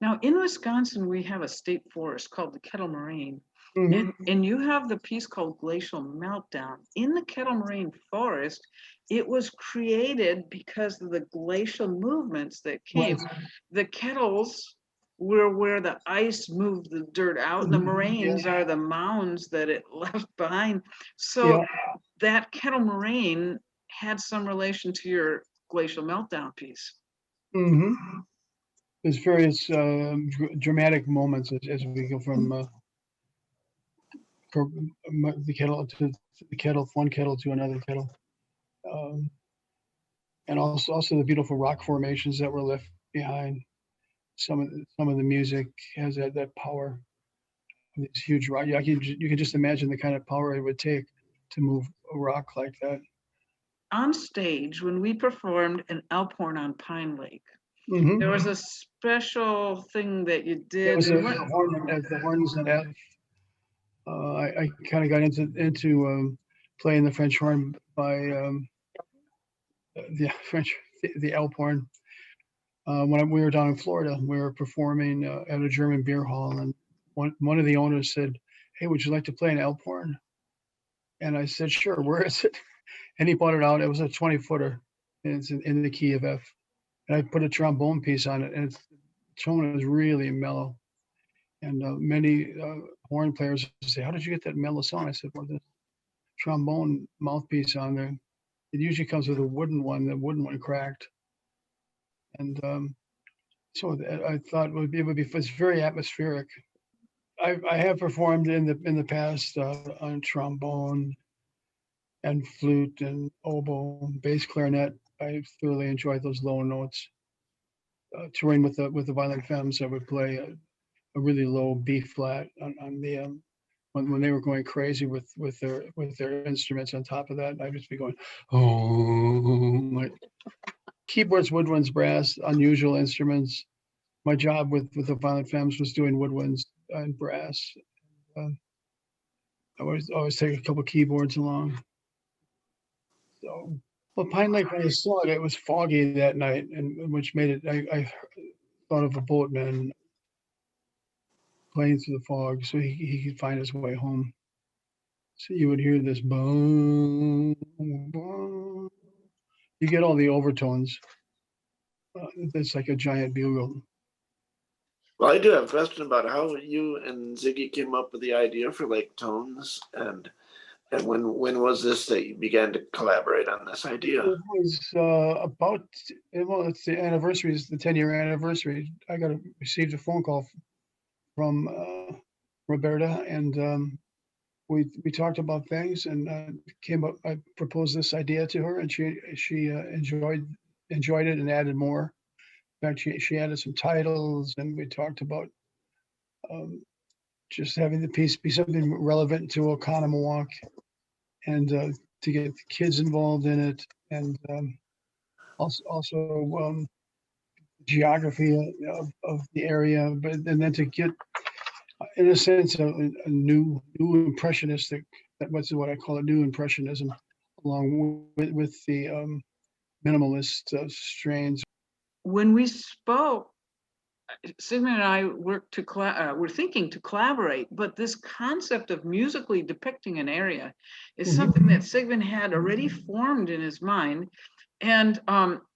S6: Now, in Wisconsin, we have a state forest called the Kettle Moraine. And you have the piece called Glacial Meltdown. In the Kettle Moraine Forest, it was created because of the glacial movements that came. Right. The kettles were where the ice moved the dirt out, and the moraines are the mounds that it left behind. So that Kettle Moraine had some relation to your Glacial Meltdown piece.
S9: There's various dramatic moments as we go from the kettle to the kettle, one kettle to another kettle, and also the beautiful rock formations that were left behind. Some of the music has that power. These huge rock. You can just imagine the kind of power it would take to move a rock like that.
S6: On stage, when we performed an Alphorn on Pine Lake, there was a special thing that you did.
S9: It was the horns and F. I kind of got into playing the French horn by the Alphorn. When we were down in Florida, we were performing at a German beer hall, and one of the owners said, "Hey, would you like to play an Alphorn?" And I said, "Sure, where is it?" And he brought it out. It was a 20-footer, and it's in the key of F. And I put a trombone piece on it, and its tone is really mellow. And many horn players say, "How did you get that mellow sound?" I said, "Well, the trombone mouthpiece on there, it usually comes with a wooden one. The wooden one cracked." And so I thought it would be it's very atmospheric. I have performed in the past on trombone and flute and oboe, bass clarinet. I thoroughly enjoyed those low notes. Touring with the Violent Femmes, I would play a really low B flat on the when they were going crazy with their instruments. On top of that, I'd just be going, oh, like keyboards, woodwinds, brass, unusual instruments. My job with the Violent Femmes was doing woodwinds and brass. I always take a couple keyboards along. So, well, Pine Lake, when I saw it, it was foggy that night, and which made it. I thought of a boatman playing through the fog, so he could find his way home. So you would hear this boom, boom. You get all the overtones. It's like a giant bugle.
S4: Well, I do have a question about how you and Ziggy came up with the idea for Lake Tones, and when was this that you began to collaborate on this idea?
S9: It was it's the anniversary, it's the 10-year anniversary. I received a phone call from Roberta, and we talked about things, and I proposed this idea to her, and she enjoyed it and added more. In fact, she added some titles, and we talked about just having the piece be something relevant to Oconomowoc, and to get the kids involved in it, and also geography of the area, and then to get, in a sense, a new impressionistic, what's what I call a new impressionism, along with the minimalist strains.
S6: When we spoke, Sigmund and I were thinking to collaborate, but this concept of musically depicting an area is something that Sigmund had already formed in his mind. And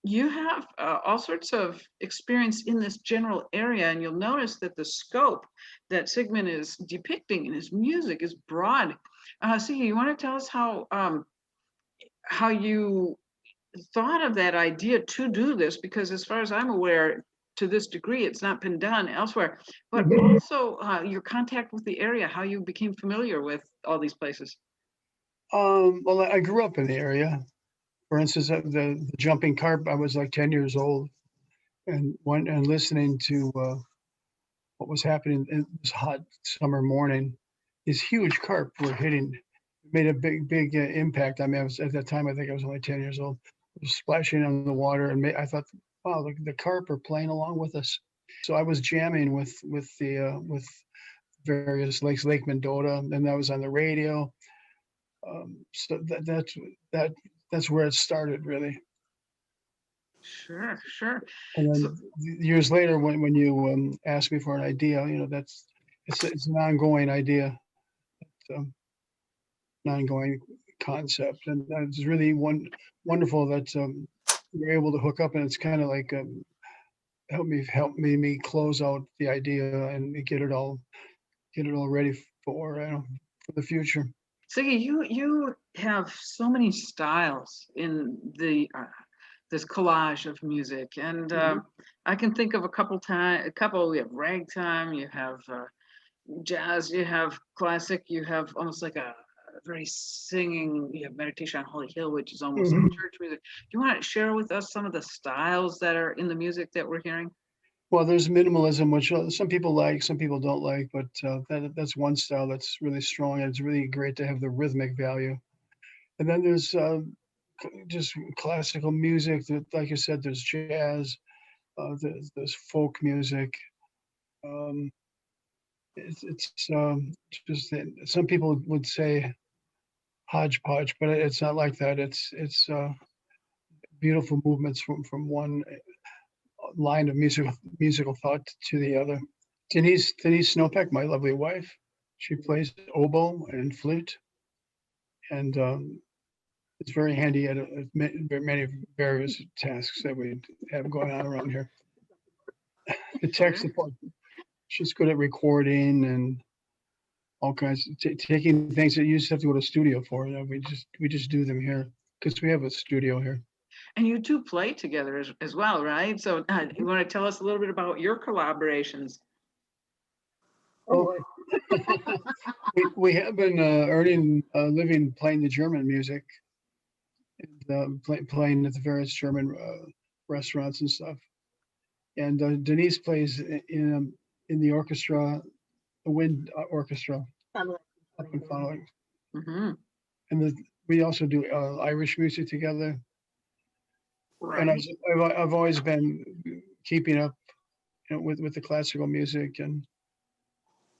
S6: you have all sorts of experience in this general area, and you'll notice that the scope that Sigmund is depicting in his music is broad. Siggy, you want to tell us how you thought of that idea to do this? Because as far as I'm aware, to this degree, it's not been done elsewhere, but also your contact with the area, how you became familiar with all these places.
S9: Well, I grew up in the area. For instance, the jumping carp, I was like 10 years old, and listening to what was happening in this hot summer morning. These huge carp were hitting, made a big impact. I mean, at that time, I think I was only 10 years old. It was splashing on the water, and I thought, wow, the carp are playing along with us. So I was jamming with various lakes, Lake Mendota, and that was on the radio. So that's where it started, really.
S6: Sure.
S9: And then years later, when you asked me for an idea, it's an ongoing idea, it's an ongoing concept, and it's really wonderful that you're able to hook up, and it's kind of like help me close out the idea and get it all ready for the future.
S6: Siggy, you have so many styles in the this collage of music, and I can think of a couple. We have ragtime, you have jazz, you have classic, you have almost like a very singing. You have Meditation on Holy Hill, which is almost like church music. Do you want to share with us some of the styles that are in the music that we're hearing?
S9: Well, there's minimalism, which some people like, some people don't like, but that's one style that's really strong, and it's really great to have the rhythmic value. And then there's just classical music. That, like you said, there's jazz, there's folk music. It's just that some people would say hodgepodge, but it's not like that. It's beautiful movements from one line of musical thought to the other. Denise Snopek, my lovely wife, she plays oboe and flute, and it's very handy at many various tasks that we have going on around here. The tech support. she's good at recording and all kinds of taking things that you used to have to go to a studio for. You know, we just do them here because we have a studio here.
S6: And you two play together as well, right? So you want to tell us a little bit about your collaborations?
S9: Oh, we have been earning a living playing the German music, and playing at the various German restaurants and stuff. And Denise plays in the orchestra, the wind orchestra. Following.
S6: Mm-hmm.
S9: And we also do Irish music together.
S6: Right.
S9: And I've always been keeping up, you know, with the classical music, and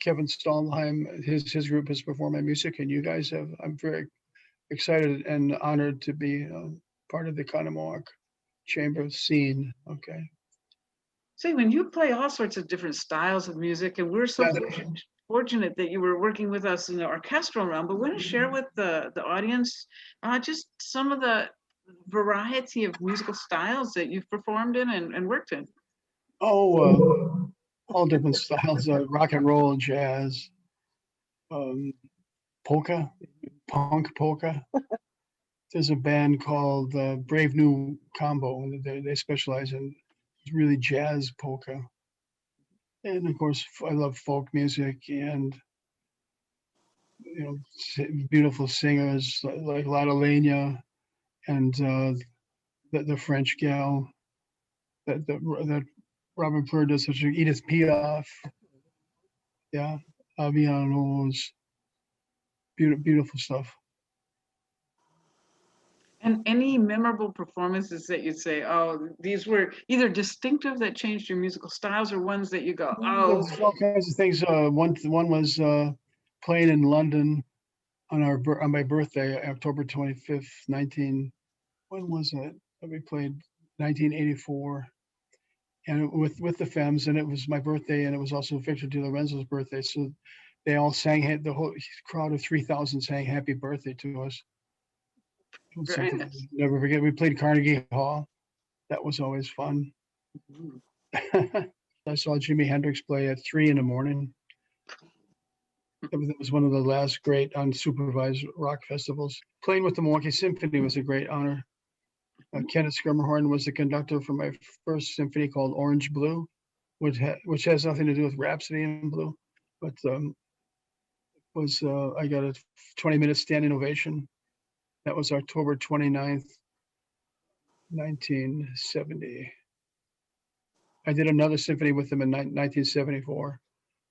S9: Kevin Stallheim, his group has performed my music, and you guys have. I'm very excited and honored to be part of the Oconomowoc Chamber scene. Okay.
S6: See, when you play all sorts of different styles of music, and we're so fortunate that you were working with us in the orchestral realm, but want to share with the audience just some of the variety of musical styles that you've performed in and worked in.
S9: Oh, all different styles, rock and roll, jazz, polka, punk polka. There's a band called Brave New Combo. They specialize in really jazz polka. And of course, I love folk music and, you know, beautiful singers like Lotte Lenya and the French gal that Robin Plur does such a Edith Piaf. Yeah, Avianos. Beautiful stuff.
S6: And any memorable performances that you'd say, oh, these were either distinctive that changed your musical styles, or ones that you go, oh.
S9: There's all kinds of things. One was playing in London on my birthday, October 25th, when was it? We played 1984, and with the Femmes, and it was my birthday, and it was also Victor Di Lorenzo's birthday. So they all sang, the whole crowd of 3,000 sang happy birthday to us. It was
S6: Very
S9: something
S6: nice.
S9: I'll never forget. We played Carnegie Hall. That was always fun. I saw Jimi Hendrix play at 3 a.m. That was one of the last great unsupervised rock festivals. Playing with the Milwaukee Symphony was a great honor. Kenneth Schermerhorn was the conductor for my first symphony called Orange Blue, which has nothing to do with Rhapsody in Blue, but I got a 20-minute standing ovation. That was October 29th, 1970. I did another symphony with them in 1974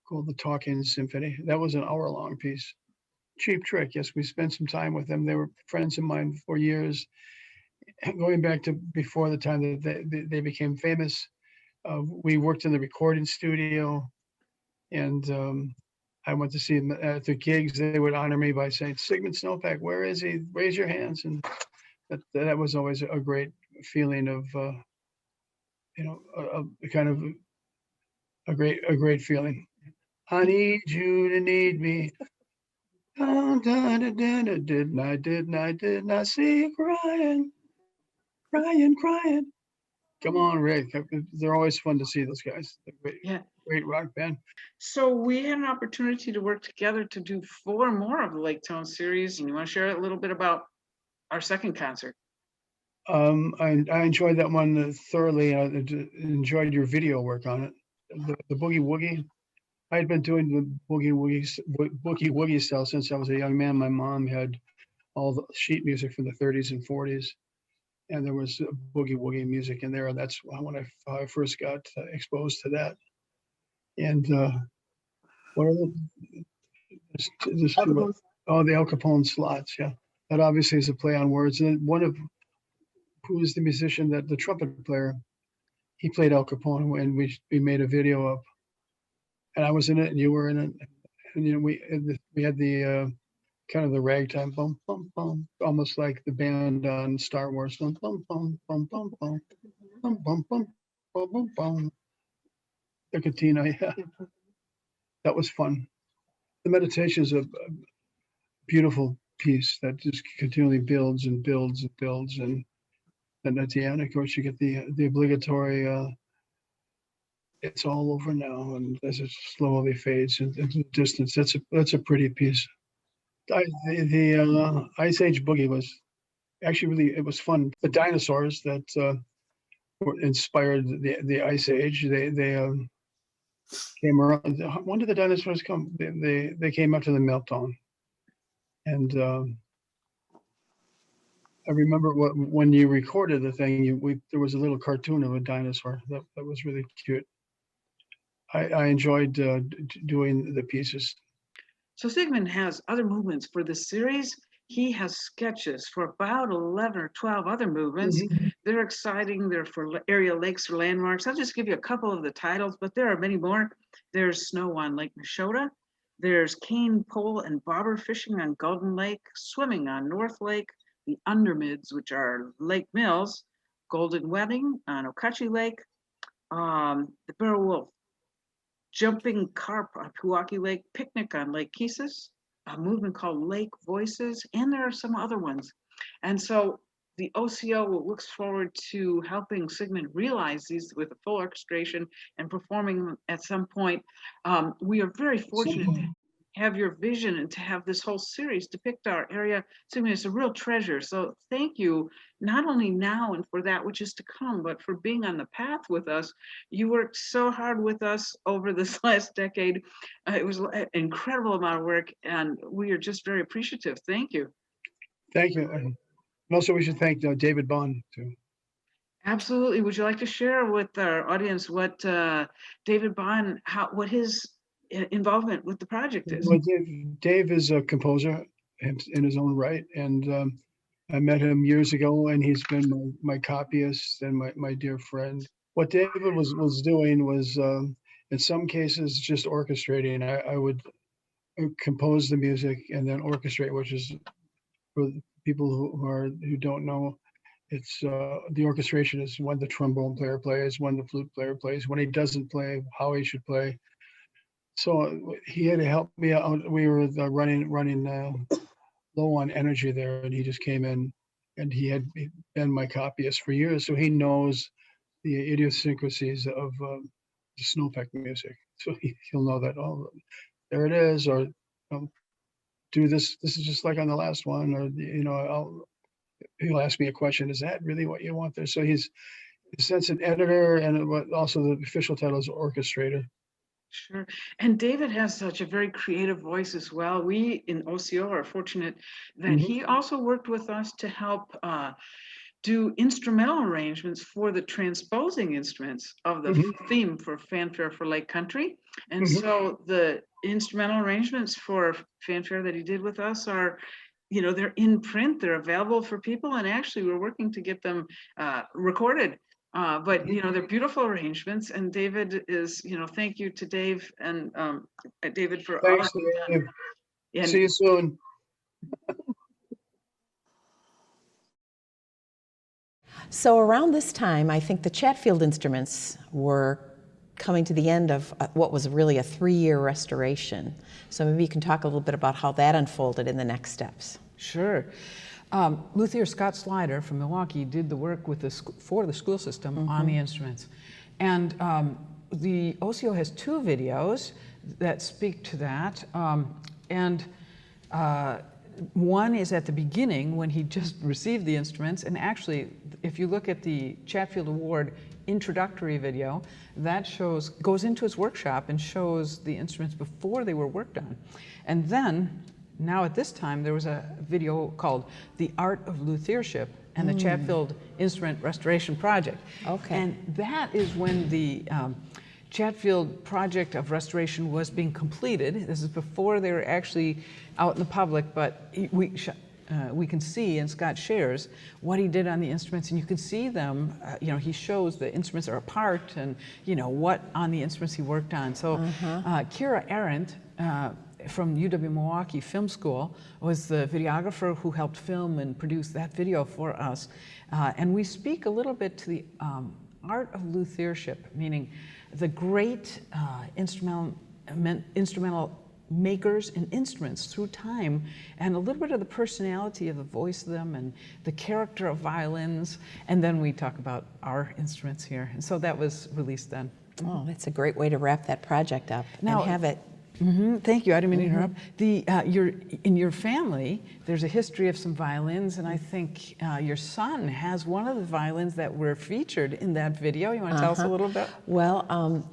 S9: called the Talking Symphony. That was an hour-long piece. Cheap Trick, yes, we spent some time with them. They were friends of mine for years, going back to before the time that they became famous. We worked in the recording studio, and I went to see them at their gigs. They would honor me by saying, "Sigmund Snopek, where is he? Raise your hands." And that was always a great feeling of, you know, a kind of a great feeling. I need you to need me. Did not see you crying. Come on, Rick. They're always fun to see, those guys. Great rock band.
S6: So we had an opportunity to work together to do 4 more of the Lake Tone series. And you want to share a little bit about our second concert?
S9: I enjoyed that one thoroughly. I enjoyed your video work on it. The Boogie Woogie. I had been doing the Boogie Woogie style since I was a young man. My mom had all the sheet music from the 30s and 40s, and there was Boogie Woogie music in there. That's when I first got exposed to that. And what are the Al Capone slots? Yeah, that obviously is a play on words. And one of who is the musician, that the trumpet player, he played Al Capone, and we made a video up. And I was in it, and you were in it, and you know we had the kind of the ragtime bum bum bum, almost like the band on Star Wars. Bum bum bum bum bum bum bum bum bum bum bum bum. The Katina, yeah, that was fun. The meditation is a beautiful piece that just continually builds and builds and builds, and at the end, of course, you get the obligatory it's all over now, and as it slowly fades into the distance, that's a pretty piece. The Ice Age Boogie was actually really, it was fun. The dinosaurs that inspired the Ice Age, they came around. When did the dinosaurs come? They came up to the meltdown, and I remember when you recorded the thing, there was a little cartoon of a dinosaur that was really cute. I enjoyed doing the pieces.
S6: So Sigmund has other movements for this series. He has sketches for about 11 or 12 other movements. They're exciting. They're for area lakes or landmarks. I'll just give you a couple of the titles, but there are many more. There's Snow on Lake Neshota. There's cane pole and bobber fishing on Golden Lake, swimming on North Lake, the Undermids, which are Lake Mills, Golden Wedding on Okachi Lake, the Barrel Wolf, jumping carp on Pewaukee Lake, picnic on Lake Kesis, a movement called Lake Voices, and there are some other ones. And so the OCO looks forward to helping Sigmund realize these with a full orchestration and performing them at some point. We are very fortunate to have your vision and to have this whole series depict our area. Sigmund is a real treasure. So thank you, not only now and for that which is to come, but for being on the path with us. You worked so hard with us over this last decade. It was an incredible amount of work, and we are just very appreciative. Thank you.
S9: Thank you. And also, we should thank David Bond too.
S6: Absolutely. Would you like to share with our audience what David Bond, what his involvement with the project is?
S9: Well, Dave is a composer in his own right, and I met him years ago, and he's been my copyist and my dear friend. What David was doing was, in some cases, just orchestrating. I would compose the music and then orchestrate, which is for people who don't know. It's the orchestration is when the trombone player plays, when the flute player plays, when he doesn't play, how he should play. So he had to help me out. We were running low on energy there, and he just came in, and he had been my copyist for years, so he knows the idiosyncrasies of the Snopek music. So he'll know that, oh, there it is, or do this. This is just like on the last one, or he'll ask me a question. Is that really what you want there? So he's in a sense an editor, and also the official title is orchestrator.
S6: Sure. And David has such a very creative voice as well. We in OCO are fortunate that he also worked with us to help do instrumental arrangements for the transposing instruments of the theme for Fanfare for Lake Country. And so the instrumental arrangements for Fanfare that he did with us are, they're in print, they're available for people, and actually we're working to get them recorded. But they're beautiful arrangements, and David is, thank you to Dave and David for all of
S9: Dave. And see you soon.
S1: So around this time, I think the Chatfield instruments were coming to the end of what was really a 3-year restoration. So maybe you can talk a little bit about how that unfolded in the next steps.
S2: Sure. Luthier Scott Slider from Milwaukee did the work for the school system on the instruments. And the OCO has 2 videos that speak to that. One is at the beginning when he just received the instruments. And actually, if you look at the Chatfield Award introductory video, that goes into his workshop and shows the instruments before they were worked on. And then, now at this time, there was a video called The Art of Luthiership and the Chatfield Instrument Restoration Project. Okay. And that is when the Chatfield project of restoration was being completed. This is before they were actually out in the public, but we can see, and Scott shares, what he did on the instruments, and you can see them, he shows the instruments are apart and, what on the instruments he worked on. So Kira Arendt, from UW Milwaukee Film School, was the videographer who helped film and produce that video for us. And we speak a little bit to the art of luthiership, meaning the great instrumental makers and instruments through time, and a little bit of the personality of the voice of them and the character of violins. And then we talk about our instruments here. And so that was released then.
S1: Oh, that's a great way to wrap that project up
S2: Now-
S1: and have it.
S2: Thank you. I didn't mean to interrupt. In your family, there's a history of some violins, and I think your son has one of the violins that were featured in that video. You want to tell us a little bit?
S1: Well,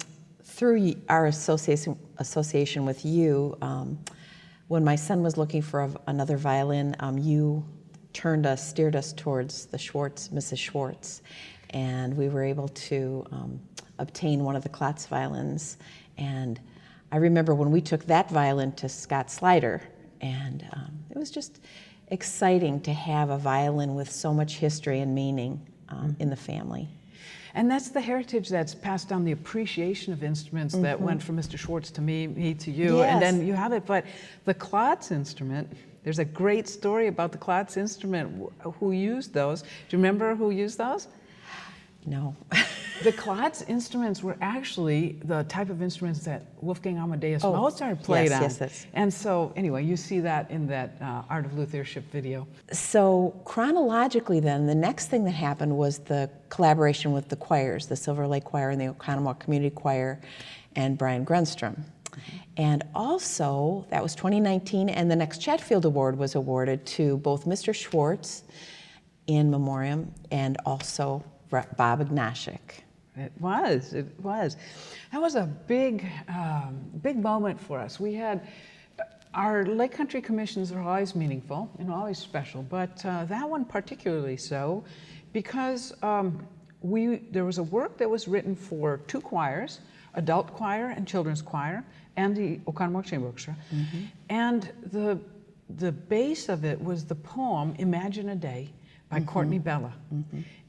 S1: through our association with you, when my son was looking for another violin, you steered us towards the Mrs. Schwartz, and we were able to obtain one of the Klotz violins. And I remember when we took that violin to Scott Slider, and it was just exciting to have a violin with so much history and meaning in the family.
S2: And that's the heritage that's passed down, the appreciation of instruments that went from Mr. Schwartz to me to you, and then you have it. But the Klotz instrument, there's a great story about the Klotz instrument, who used those. Do you remember who used those?
S1: No.
S2: The Klotz instruments were actually the type of instruments that Wolfgang Amadeus Mozart played on.
S1: Yes.
S2: And so, anyway, you see that in that Art of Luthership video.
S1: So chronologically then, the next thing that happened was the collaboration with the choirs, the Silver Lake Choir and the Oconomowoc Community Choir and W Grundstrom. And also, that was 2019, and the next Chatfield Award was awarded to both Mr. Schwartz in memoriam and also Bob Ignashik.
S2: It was. That was a big moment for us. We had, our Lake Country commissions are always meaningful and always special, but that one particularly so, because there was a work that was written for two choirs, adult choir and children's choir, and the Oconomowoc Chamber Orchestra. And the base of it was the poem Imagine a Day by Courtney Bella.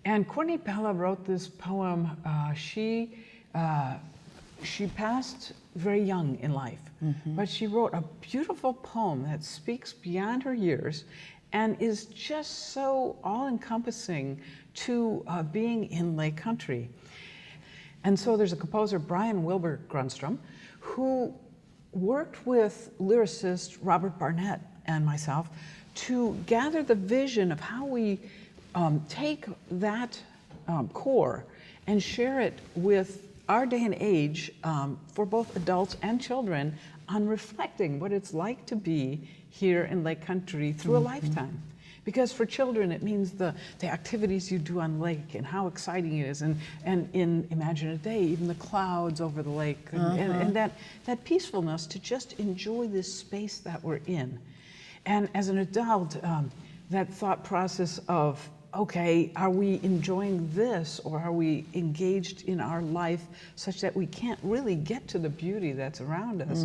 S2: And Courtney Bella wrote this poem. She passed very young in life, but she wrote a beautiful poem that speaks beyond her years and is just so all-encompassing to being in Lake Country. And so there's a composer, Brian Wilbur Grundstrom, who worked with lyricist Robert Barnett and myself to gather the vision of how we take that core and share it with our day and age for both adults and children on reflecting what it's like to be here in Lake Country through a lifetime. Because for children, it means the activities you do on lake and how exciting it is. And in Imagine a Day, even the clouds over the lake and that peacefulness to just enjoy this space that we're in. And as an adult, that thought process of, okay, are we enjoying this, or are we engaged in our life such that we can't really get to the beauty that's around us?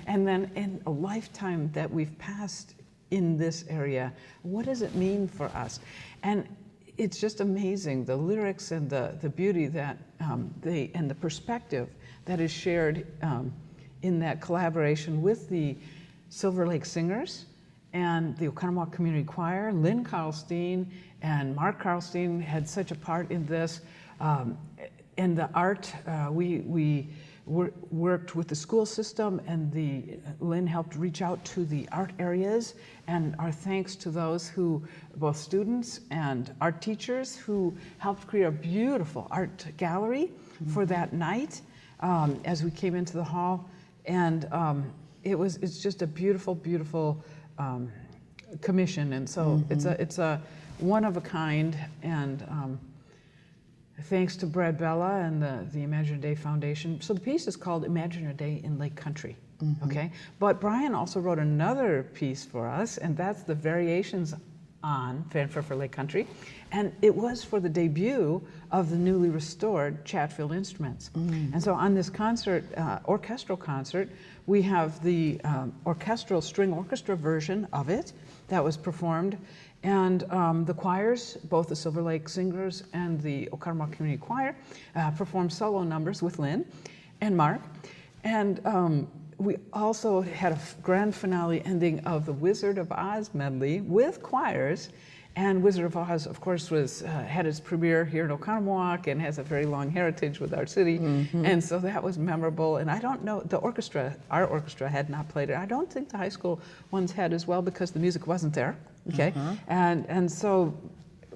S2: And then in a lifetime that we've passed in this area, what does it mean for us? And it's just amazing, the lyrics and the beauty that and the perspective that is shared in that collaboration with the Silver Lake Singers and the Oconomowoc Community Choir. Lynn Karlstein and Mark Karlstein had such a part in this. And the art, we worked with the school system, and Lynn helped reach out to the art areas, and our thanks to those who, both students and art teachers, who helped create a beautiful art gallery for that night as we came into the hall. And it's just a beautiful, beautiful commission, and so it's a one of a kind, and thanks to Brad Bella and the Imagine a Day Foundation. So the piece is called Imagine a Day in Lake Country, okay? But Brian also wrote another piece for us, and that's the variations on Fanfare for Lake Country, and it was for the debut of the newly restored Chatfield instruments. And so on this concert, orchestral concert, we have the orchestral string orchestra version of it that was performed, and the choirs, both the Silver Lake Singers and the Oconomowoc Community Choir, performed solo numbers with Lynn and Mark. And we also had a grand finale ending of the Wizard of Oz medley with choirs. And Wizard of Oz, of course, had its premiere here in Oconomowoc and has a very long heritage with our city. And so that was memorable. And I don't know, our orchestra had not played it. I don't think the high school ones had as well, because the music wasn't there. Okay, and so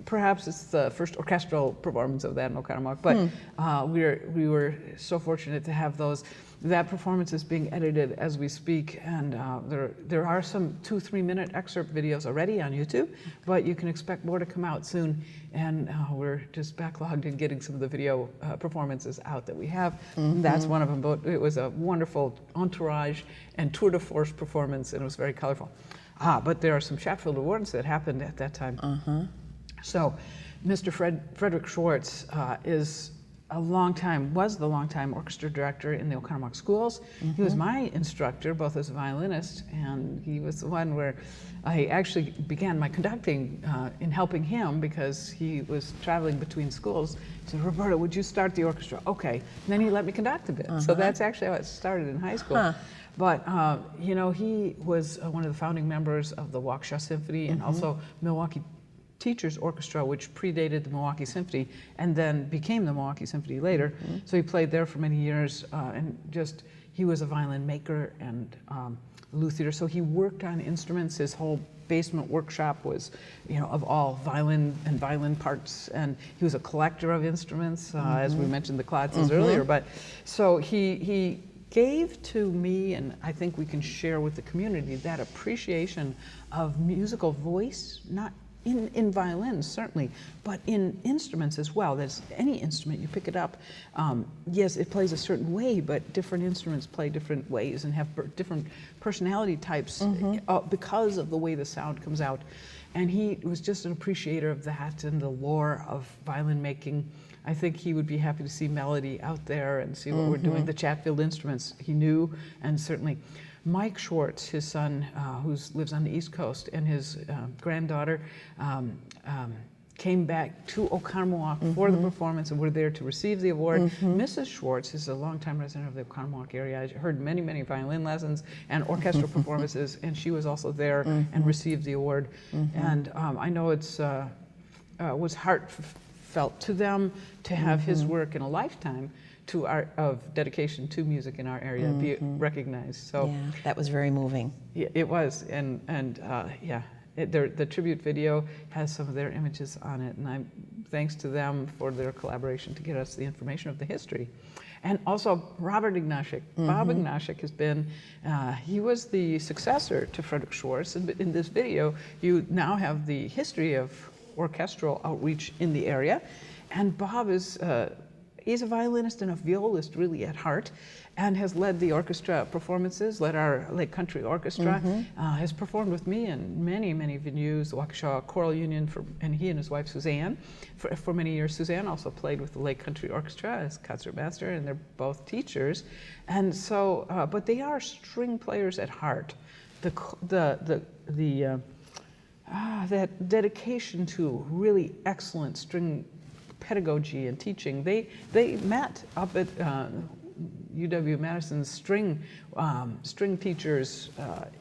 S2: perhaps it's the first orchestral performance of that in Oconomowoc, but we were so fortunate to have those. That performance is being edited as we speak, and there are some 2-3 minute excerpt videos already on YouTube, but you can expect more to come out soon, and we're just backlogged in getting some of the video performances out that we have. That's one of them, but it was a wonderful entourage and tour de force performance, and it was very colorful. But there are some Chatfield Awards that happened at that time. So Mr. Frederick Schwartz was the longtime orchestra director in the Oconomowoc schools. He was my instructor, both as a violinist, and he was the one where I actually began my conducting in helping him, because he was traveling between schools. He said, Roberta, would you start the orchestra? Okay. And then he let me conduct a bit. So that's actually how it started in high school. But, you know, he was one of the founding members of the Waukesha Symphony and also Milwaukee Teachers Orchestra, which predated the Milwaukee Symphony and then became the Milwaukee Symphony later. So he played there for many years, and he was a violin maker and luthier. So he worked on instruments. His whole basement workshop was, you know, of all violin and violin parts, and he was a collector of instruments, as we mentioned the Klotzes earlier. But so he gave to me, and I think we can share with the community, that appreciation of musical voice, not in violins certainly, but in instruments as well. There's any instrument, you pick it up, yes, it plays a certain way, but different instruments play different ways and have different personality types because of the way the sound comes out. And he was just an appreciator of that and the lore of violin making. I think he would be happy to see melody out there and see what we're doing. The Chatfield instruments he knew, and certainly Mike Schwartz, his son, who lives on the East Coast, and his granddaughter came back to Oconomowoc for the performance, and were there to receive the award. Mrs. Schwartz is a longtime resident of the Oconomowoc area. I heard many, many violin lessons and orchestral performances, and she was also there and received the award. And I know it's was heartfelt to them to have his work in a lifetime of dedication to music in our area be recognized. So
S1: yeah, that was very moving.
S2: Yeah, it was, and yeah, the tribute video has some of their images on it, and I'm thanks to them for their collaboration to get us the information of the history. And also Robert Ignashik. Bob Ignashik has been, he was the successor to Frederick Schwartz, and in this video you now have the history of orchestral outreach in the area. And Bob is, he's a violinist and a violist really at heart, and has led the orchestra performances, led our Lake Country Orchestra, has performed with me in many, many venues, the Waukesha Choral Union, and he and his wife Suzanne, for many years. Suzanne also played with the Lake Country Orchestra as concertmaster, and they're both teachers. And so, but they are string players at heart. That dedication to really excellent string pedagogy and teaching. They met up at UW-Madison's string teachers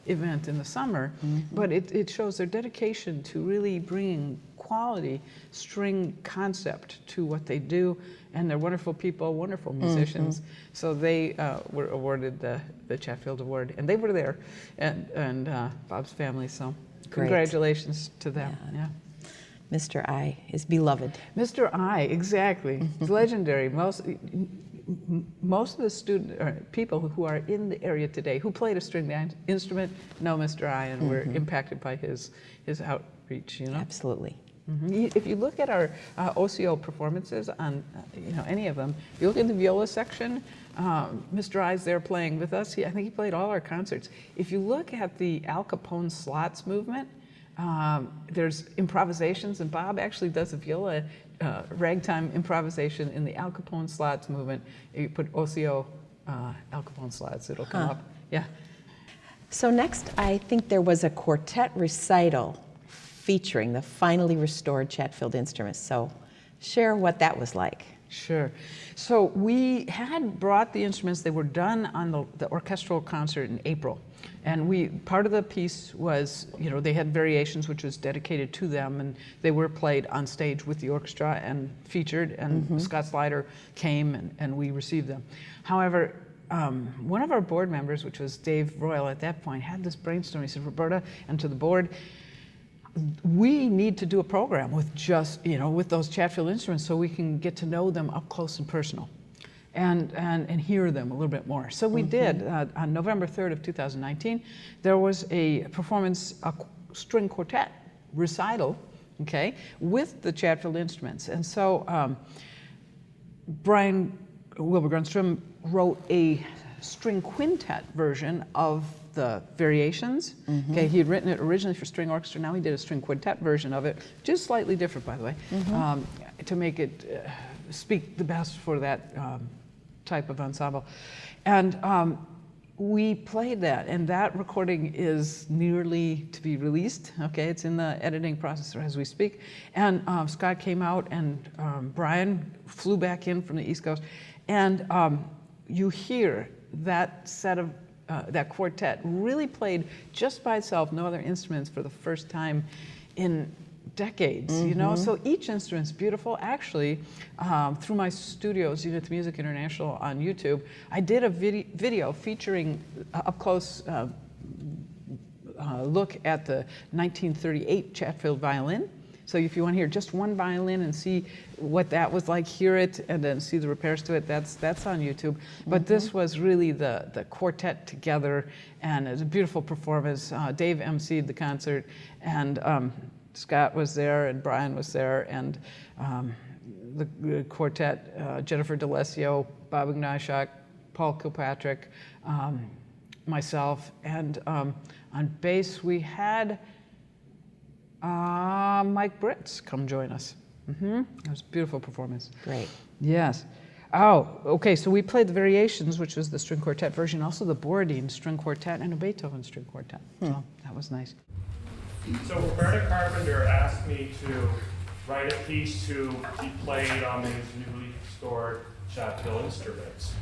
S2: event in the summer, but it shows their dedication to really bringing quality string concept to what they do, and they're wonderful people, wonderful musicians. So they were awarded the Chatfield Award, and they were there, and Bob's family. So congratulations to them. Yeah.
S1: Mr. I is beloved.
S2: Mr. I, exactly. He's legendary. Most of the people who are in the area today who played a string instrument know Mr. I, and were impacted by his outreach. You know,
S1: absolutely.
S2: If you look at our OCO performances on any of them, if you look at the viola section, Mr. I's there playing with us. I think he played all our concerts. If you look at the Al Capone slots movement, there's improvisations, and Bob actually does a viola ragtime improvisation in the Al Capone slots movement. You put OCO Al Capone slots, it'll come up. Yeah.
S1: So next, I think there was a quartet recital featuring the finally restored Chatfield instruments. So share what that was like.
S2: Sure. So we had brought the instruments. They were done on the orchestral concert in April. And part of the piece was, they had variations which was dedicated to them, and they were played on stage with the orchestra and featured, and Scott Slider came and we received them. However, one of our board members, which was Dave Royal at that point, had this brainstorm. He said, Roberta, and to the board, we need to do a program with just, with those Chatfield instruments so we can get to know them up close and personal and hear them a little bit more. So we did. On November 3rd of 2019, there was a performance, a string quartet recital, okay, with the Chatfield instruments. And so W Grundstrom wrote a string quintet version of the variations. Okay, he had written it originally for string orchestra. Now he did a string quintet version of it, just slightly different, by the way, to make it speak the best for that type of ensemble. And we played that, and that recording is nearly to be released. Okay, it's in the editing process as we speak. And Scott came out, and Brian flew back in from the East Coast, and you hear that set of that quartet really played just by itself, no other instruments, for the first time in decades, So each instrument's beautiful. Actually, through my studios, Unit Music International on YouTube, I did a video featuring up close look at the 1938 Chatfield violin. So if you want to hear just one violin and see what that was like, hear it, and then see the repairs to it, that's on YouTube. But this was really the quartet together, and it's a beautiful performance. Dave emceed the concert, and Scott was there, and Brian was there, and the quartet, Jennifer D'Alessio, Bob Ignatiuk, Paul Kilpatrick, myself, and on bass we had Mike Britz come join us. It was a beautiful performance.
S7: Great.
S2: Yes. Oh, okay, so we played the Variations, which was the string quartet version, also the Borodin string quartet and a Beethoven string quartet. So that was nice.
S10: So Roberta Carpenter asked me to write a piece to be played on these newly stored Chatfield instruments.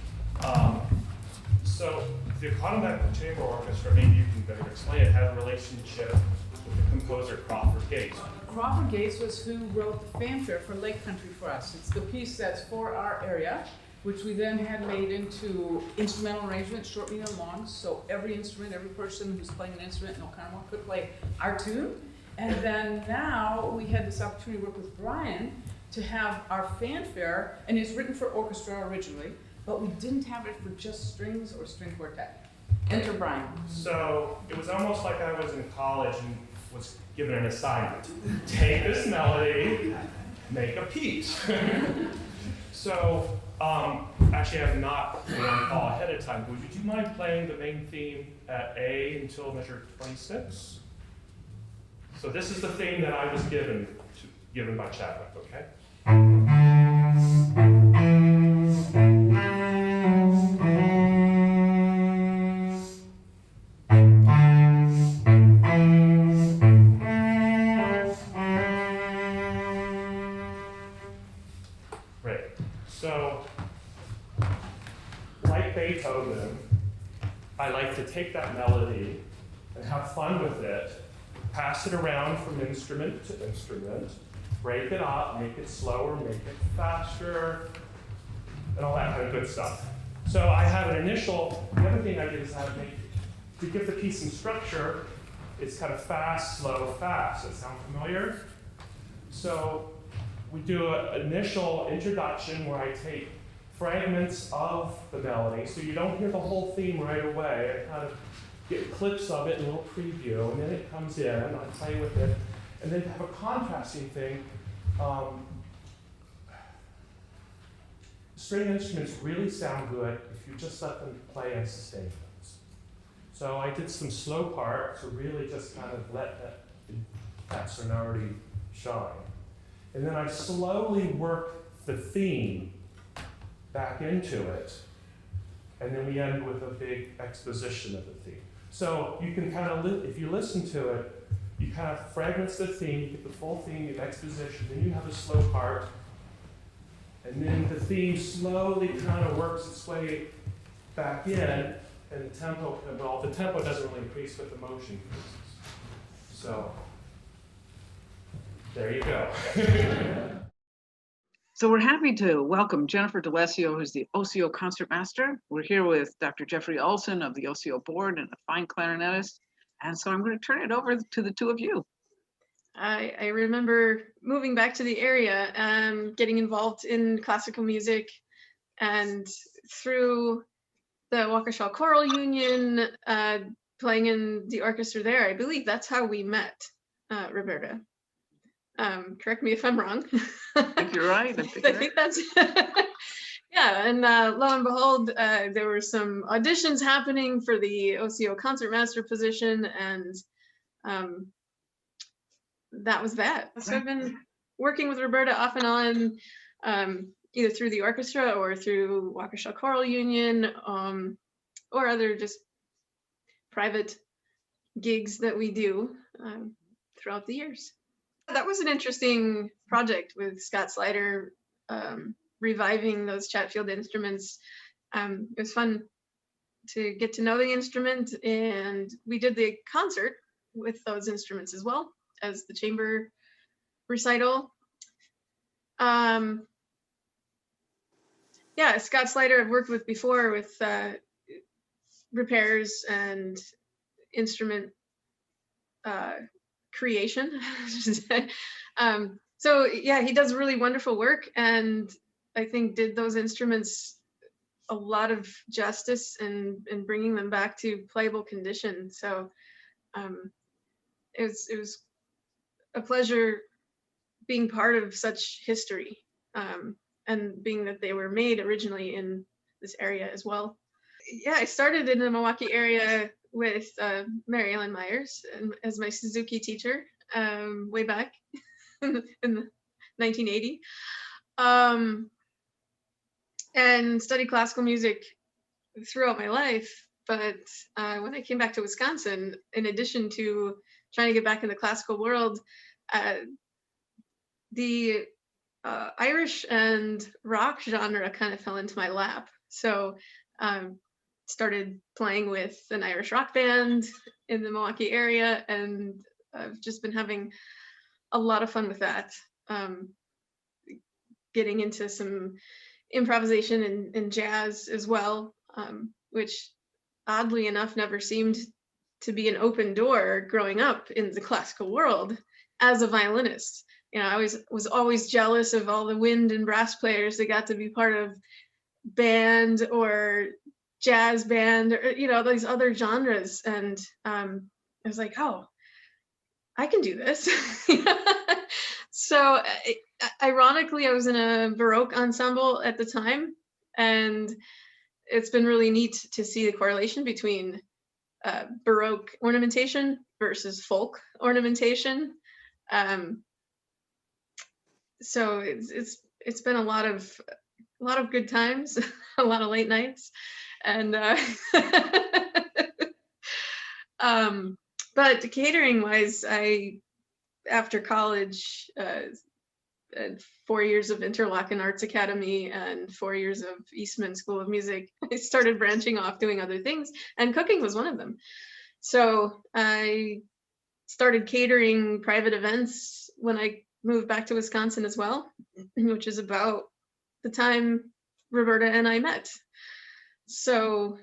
S10: So the Oconomowoc Chamber Orchestra, maybe you can better explain it, had a relationship with the composer Crawford Gates.
S2: Crawford Gates was who wrote the fanfare for Lake Country for us. It's the piece that's for our area, which we then had made into instrumental arrangements, short, medium, long. So every instrument, every person who's playing an instrument in Oconomowoc could play our tune. And then now we had this opportunity to work with Brian to have our fanfare, and it's written for orchestra originally, but we didn't have it for just strings or string quartet. Enter Brian.
S10: So it was almost like I was in college and was given an assignment. Take this melody, make a piece. So actually I have not been on call ahead of time. Would you mind playing the main theme at A until measure 26? So this is the theme that I was given by Chadwick, okay? Great. So, like Beethoven, I like to take that melody and have fun with it, pass it around from instrument to instrument, break it up, make it slower, make it faster, and all that kind of good stuff. So I have an initial, the other thing I did is to give the piece some structure, it's kind of fast, slow, fast. Does that sound familiar? So we do an initial introduction where I take fragments of the melody, so you don't hear the whole theme right away. I kind of get clips of it, a little preview, and then it comes in, I play with it, and then have a contrasting thing. String instruments really sound good if you just let them play on sustain notes. So I did some slow part to really just kind of let that sonority shine. And then I slowly work the theme back into it, and then we end with a big exposition of the theme. So you can kind of, if you listen to it, you kind of fragments the theme, you get the full theme, you have exposition, then you have a slow part, and then the theme slowly kind of works its way back in, and the tempo, well, the tempo doesn't really increase, but the motion increases. So, there you go.
S6: So we're happy to welcome Jennifer D'Alessio, who's the OCO Concertmaster. We're here with Dr. Jeffrey Olson of the OCO board and a fine clarinetist. And so I'm going to turn it over to the two of you.
S11: I remember moving back to the area, getting involved in classical music, and through the Waukesha Choral Union, playing in the orchestra there. I believe that's how we met, Roberta. Correct me if I'm wrong.
S6: I think you're right.
S11: I think that's yeah. And lo and behold, there were some auditions happening for the OCO Concertmaster position, and that was that. So I've been working with Roberta off and on, either through the orchestra or through Waukesha Choral Union, or other just private gigs that we do throughout the years. That was an interesting project with Scott Slider, reviving those Chatfield instruments. It was fun to get to know the instrument, and we did the concert with those instruments as well as the chamber recital. Yeah, Scott Slider I've worked with before with repairs and instrument creation. So yeah, he does really wonderful work, and I think did those instruments a lot of justice in bringing them back to playable condition. So it was a pleasure being part of such history, and being that they were made originally in this area as well. Yeah, I started in the Milwaukee area with Mary Ellen Myers as my Suzuki teacher, way back in 1980, and studied classical music throughout my life. But when I came back to Wisconsin, in addition to trying to get back in the classical world, the Irish and rock genre kind of fell into my lap. So started playing with an Irish rock band in the Milwaukee area, and I've just been having a lot of fun with that. Getting into some improvisation and jazz as well, which oddly enough never seemed to be an open door growing up in the classical world as a violinist. You know, I was always jealous of all the wind and brass players that got to be part of band or jazz band, or, you know, these other genres. And I was like, oh, I can do this. So ironically, I was in a Baroque ensemble at the time, and it's been really neat to see the correlation between Baroque ornamentation versus folk ornamentation. So it's been a lot of good times, a lot of late nights, and but catering wise, after college, 4 years of Interlochen Arts Academy and 4 years of Eastman School of Music, I started branching off doing other things, and cooking was one of them. So I started catering private events when I moved back to Wisconsin as well, which is about the time Roberta and I met. So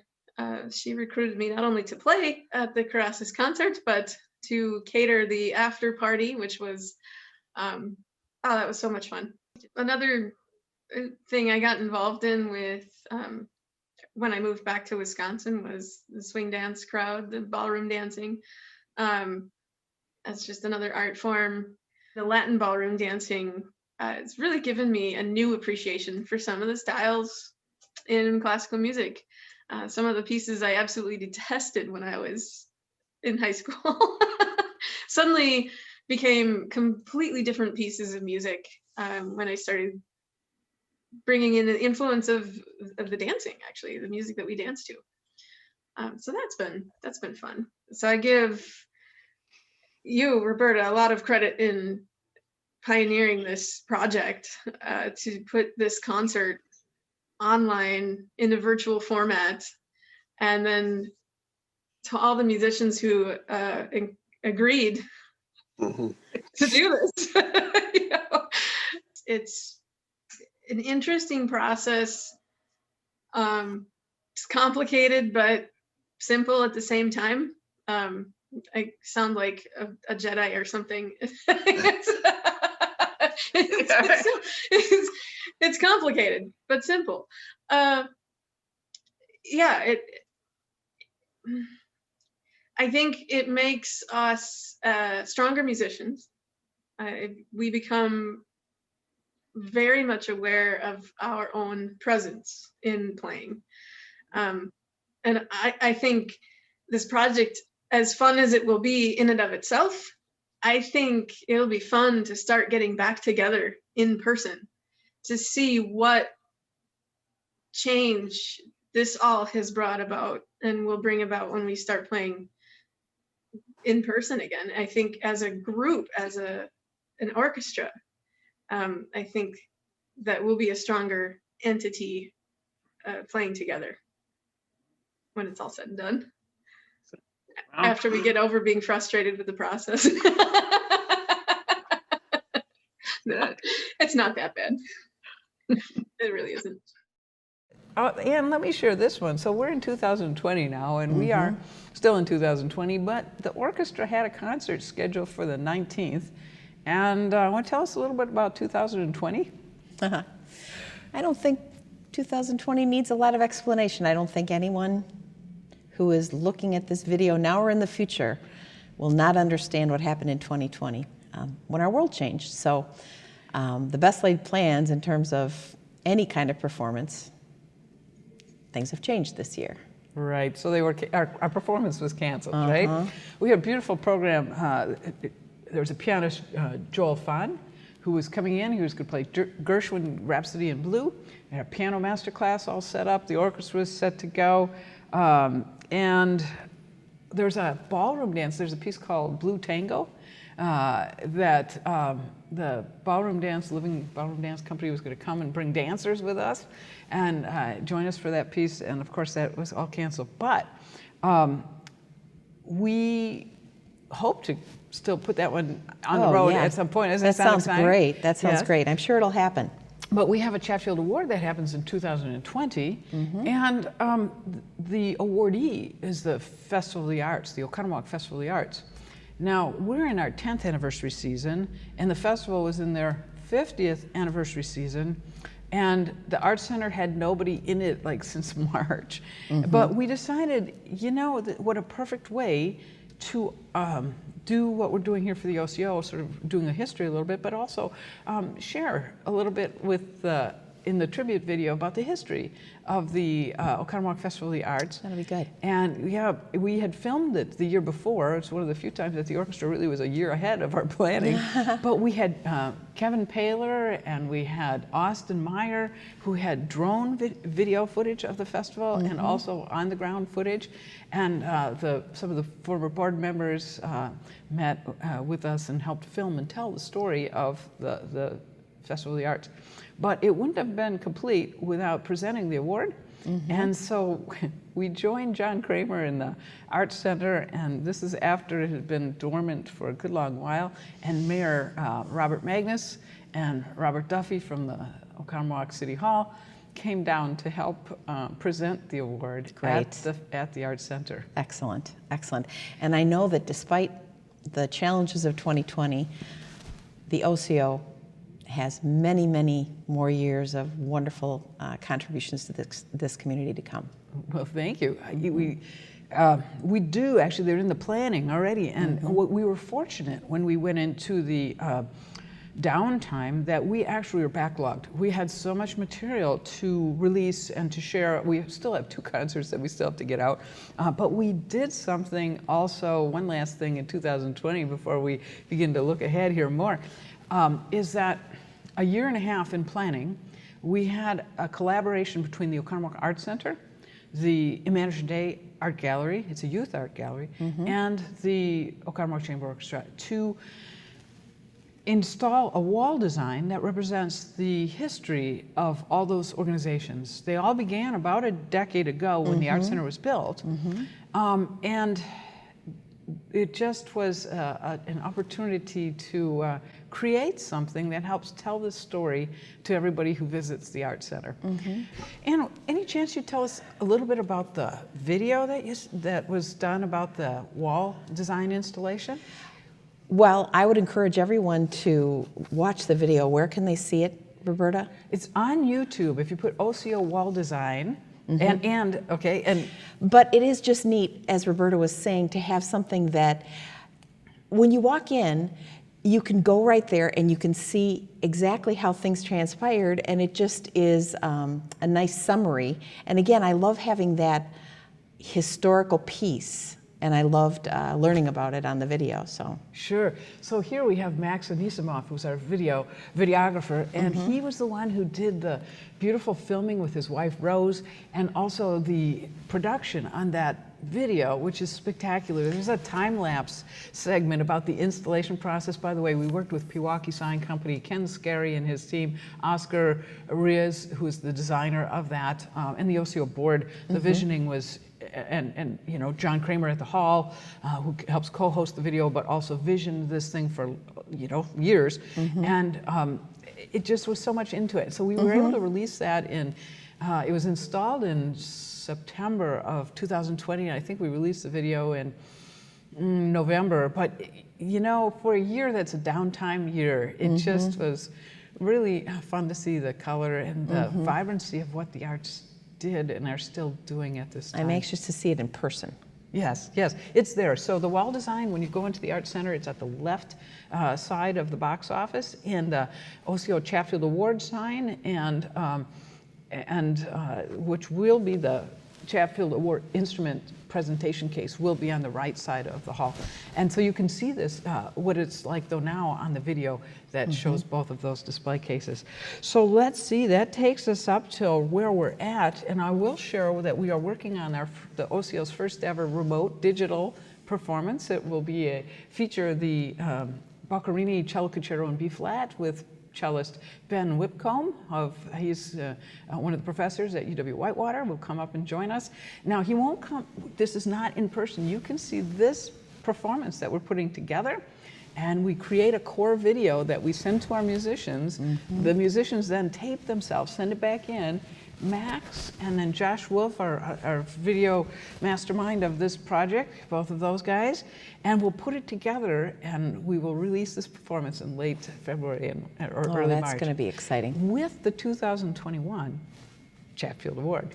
S11: she recruited me not only to play at the Carassus concert, but to cater the after party, which was, oh, that was so much fun. Another thing I got involved in with when I moved back to Wisconsin was the swing dance crowd, the ballroom dancing. That's just another art form. The Latin ballroom dancing, it's really given me a new appreciation for some of the styles in classical music. Some of the pieces I absolutely detested when I was in high school suddenly became completely different pieces of music when I started bringing in the influence of the dancing, actually, the music that we dance to. So that's been fun. So I give you, Roberta, a lot of credit in pioneering this project to put this concert online in a virtual format, and then to all the musicians who agreed to do this. You know, it's an interesting process. It's complicated but simple at the same time. I sound like a Jedi or something. It's complicated, but simple. Yeah, I think it makes us stronger musicians. We become very much aware of our own presence in playing. And I think this project, as fun as it will be in and of itself, I think it'll be fun to start getting back together in person to see what change this all has brought about and will bring about when we start playing in person again. I think as a group, as an orchestra, I think that we'll be a stronger entity playing together when it's all said and done.
S6: Wow.
S11: After we get over being frustrated with the process. No, it's not that bad. It really isn't.
S2: Ann, let me share this one. So we're in 2020 now, and we are still in 2020, but the orchestra had a concert scheduled for the 19th. And want to tell us a little bit about 2020?
S1: I don't think 2020 needs a lot of explanation. I don't think anyone who is looking at this video now or in the future will not understand what happened in 2020 when our world changed. So the best laid plans in terms of any kind of performance, things have changed this year.
S2: Right, so they were our performance was canceled, right? We had a beautiful program. There was a pianist, Joel Fahn, who was coming in. He was going to play Gershwin Rhapsody in Blue. We had a piano master class all set up. The orchestra was set to go. And there's a ballroom dance. There's a piece called Blue Tango that the Living Ballroom Dance Company was going to come and bring dancers with us and join us for that piece. And of course, that was all canceled. But we hope to still put that one on the road at some point. Doesn't
S1: that sounds
S2: exciting?
S1: great. That sounds great. I'm sure it'll happen.
S2: But we have a Chatfield Award that happens in 2020, and the awardee is the Festival of the Arts, the Oconomowoc Festival of the Arts. Now, we're in our 10th anniversary season, and the festival was in their 50th anniversary season, and the Arts Center had nobody in it like since March. But we decided, you know, what a perfect way to do what we're doing here for the OCO, sort of doing a history a little bit, but also share a little bit with in the tribute video about the history of the Oconomowoc Festival of the Arts.
S1: That'll be good.
S2: And yeah, we had filmed it the year before. It's one of the few times that the orchestra really was a year ahead of our planning. But we had Kevin Paler and we had Austin Meyer, who had drone video footage of the festival and also on-the-ground footage. And some of the former board members met with us and helped film and tell the story of the Festival of the Arts. But it wouldn't have been complete without presenting the award. And so we joined John Kramer in the Arts Center, and this is after it had been dormant for a good long while, and Mayor Robert Magnus and Robert Duffy from the Oconomowoc City Hall came down to help present the award at the Arts Center.
S1: Excellent, excellent. And I know that despite the challenges of 2020, the OCO has many, many more years of wonderful contributions to this community to come.
S2: Well, thank you. We do, actually, they're in the planning already. And we were fortunate when we went into the downtime that we actually were backlogged. We had so much material to release and to share. We still have 2 concerts that we still have to get out. But we did something also, one last thing in 2020 before we begin to look ahead here more, is that a year and a half in planning, we had a collaboration between the Oconomowoc Arts Center, the Imagine Day Art Gallery, it's a youth art gallery, and the Oconomowoc Chamber Orchestra to install a wall design that represents the history of all those organizations. They all began about a decade ago when the Arts Center was built. And it just was an opportunity to create something that helps tell the story to everybody who visits the Art Center. And any chance you'd tell us a little bit about the video that was done about the wall design installation?
S1: Well, I would encourage everyone to watch the video. Where can they see it, Roberta?
S2: It's on YouTube. If you put OCO wall design,
S1: But it is just neat, as Roberta was saying, to have something that when you walk in, you can go right there and you can see exactly how things transpired, and it just is a nice summary. And again, I love having that historical piece, and I loved learning about it on the video. So
S2: sure. So here we have Max Anisimov, who's our videographer, and he was the one who did the beautiful filming with his wife Rose, and also the production on that video, which is spectacular. There's a time-lapse segment about the installation process. By the way, we worked with Pewaukee Sign Company, Ken Scarry and his team, Oscar Riz, who is the designer of that, and the OCO board. The visioning was, and you know, John Kramer at the hall, who helps co-host the video, but also visioned this thing for, you know, years. And it just was so much into it. So we were able to release that in, it was installed in September of 2020. I think we released the video in November, but you know, for a year that's a downtime year, it just was really fun to see the color and the vibrancy of what the arts did and are still doing at this time.
S1: I'm anxious to see it in person.
S2: Yes, yes, it's there. So the wall design, when you go into the Art Center, it's at the left side of the box office, and the OCO Chatfield Award sign, and which will be the Chatfield Award instrument presentation case will be on the right side of the hall. And so you can see this, what it's like though now on the video that shows both of those display cases. So let's see, that takes us up to where we're at, and I will share that we are working on the OCO's first ever remote digital performance. It will be feature the Boccherini Cello Concerto in B-flat with cellist Ben Whipcomb. He's one of the professors at UW-Whitewater, will come up and join us. Now, he won't come, this is not in person. You can see this performance that we're putting together, and we create a core video that we send to our musicians. The musicians then tape themselves, send it back in. Max and then Josh Wolf, our video mastermind of this project, both of those guys, and we'll put it together and we will release this performance in late February or early March.
S1: That's going to be exciting.
S2: With the 2021 Chatfield Award.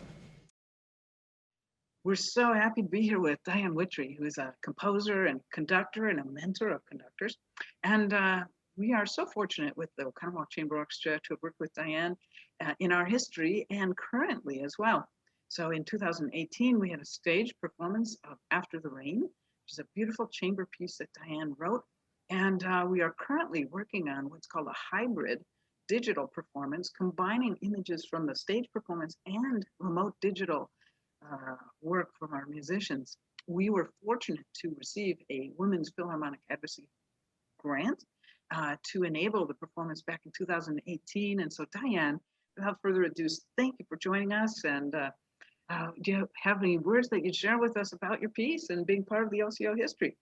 S6: We're so happy to be here with Diane Wittry, who is a composer and conductor and a mentor of conductors. And we are so fortunate with the Oconomowoc Chamber Orchestra to have worked with Diane in our history and currently as well. So in 2018, we had a stage performance of After the Rain, which is a beautiful chamber piece that Diane wrote. And we are currently working on what's called a hybrid digital performance, combining images from the stage performance and remote digital work from our musicians. We were fortunate to receive a Women's Philharmonic Advocacy grant to enable the performance back in 2018. And so Diane, without further ado, thank you for joining us. And do you have any words that you'd share with us about your piece and being part of the OCO history?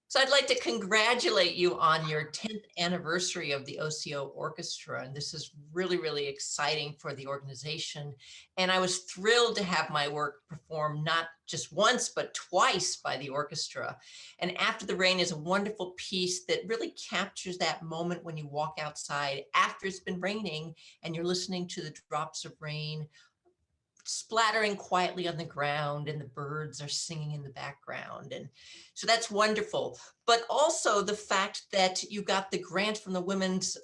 S12: So I'd like to congratulate you on your 10th anniversary of the OCO Orchestra. And this is really, really exciting for the organization. And I was thrilled to have my work performed not just once, but twice by the orchestra. And After the Rain is a wonderful piece that really captures that moment when you walk outside after it's been raining and you're listening to the drops of rain splattering quietly on the ground and the birds are singing in the background. And so that's wonderful. But also the fact that you got the grant from the Women's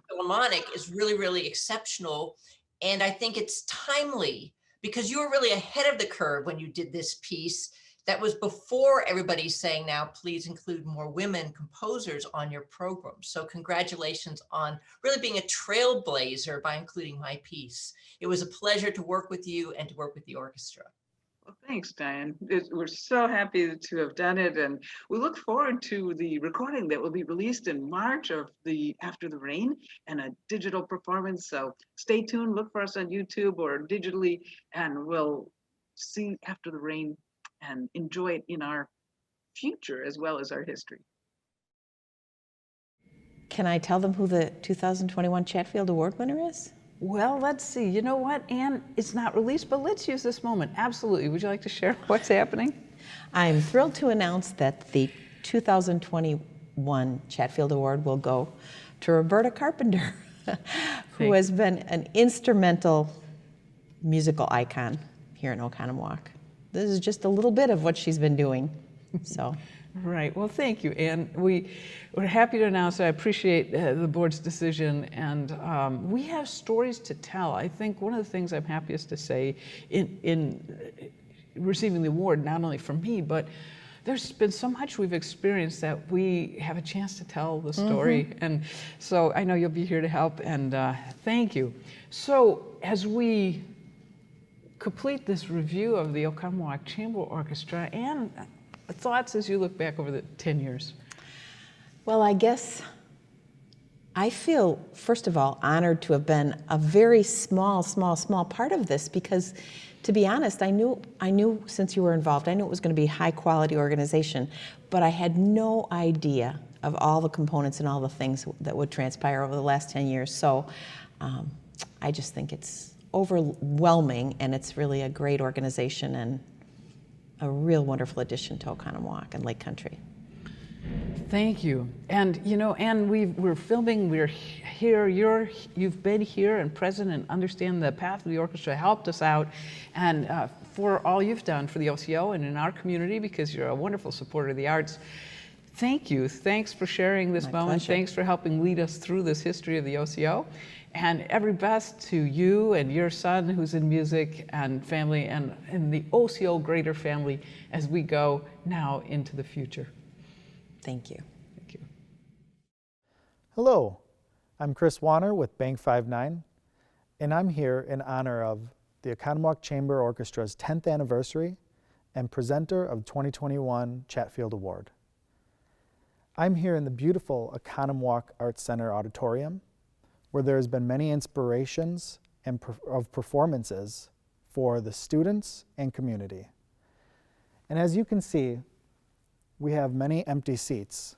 S12: Philharmonic is really, really exceptional. And I think it's timely because you were really ahead of the curve when you did this piece. That was before everybody's saying now, please include more women composers on your program. So congratulations on really being a trailblazer by including my piece. It was a pleasure to work with you and to work with the orchestra.
S6: Well, thanks, Diane. We're so happy to have done it. And we look forward to the recording that will be released in March of the After the Rain and a digital performance. So stay tuned, look for us on YouTube or digitally, and we'll see After the Rain and enjoy it in our future as well as our history.
S1: Can I tell them who the 2021 Chatfield Award winner is?
S2: Well, let's see. You know what, Ann? It's not released, but let's use this moment. Absolutely. Would you like to share what's happening?
S1: I'm thrilled to announce that the 2021 Chatfield Award will go to Roberta Carpenter, who has been an instrumental musical icon here in Oconomowoc. This is just a little bit of what she's been doing, so.
S2: Right. Well, thank you, Ann. We're happy to announce that I appreciate the board's decision, and we have stories to tell. I think one of the things I'm happiest to say in receiving the award, not only from me, but there's been so much we've experienced that we have a chance to tell the story. And so I know you'll be here to help, and thank you. So as we complete this review of the Oconomowoc Chamber Orchestra, and thoughts as you look back over the 10 years?
S1: Well, I guess I feel, first of all, honored to have been a very small part of this, because to be honest, I knew since you were involved, I knew it was going to be a high quality organization, but I had no idea of all the components and all the things that would transpire over the last 10 years. So I just think it's overwhelming, and it's really a great organization and a real wonderful addition to Oconomowoc and Lake Country.
S2: Thank you. And you know, Ann, we're filming, we're here, you've been here and present and understand the path of the orchestra, helped us out, and for all you've done for the OCO and in our community, because you're a wonderful supporter of the arts. Thank you. Thanks for sharing this moment.
S1: Pleasure.
S2: Thanks for helping lead us through this history of the OCO. And every best to you and your son who's in music and family and in the OCO greater family as we go now into the future.
S1: Thank you.
S2: Thank you.
S13: Hello, I'm Chris Wanner with Bank 59, and I'm here in honor of the Oconomowoc Chamber Orchestra's 10th anniversary and presenter of 2021 Chatfield Award. I'm here in the beautiful Oconomowoc Arts Center auditorium, where there has been many inspirations and of performances for the students and community. And as you can see, we have many empty seats,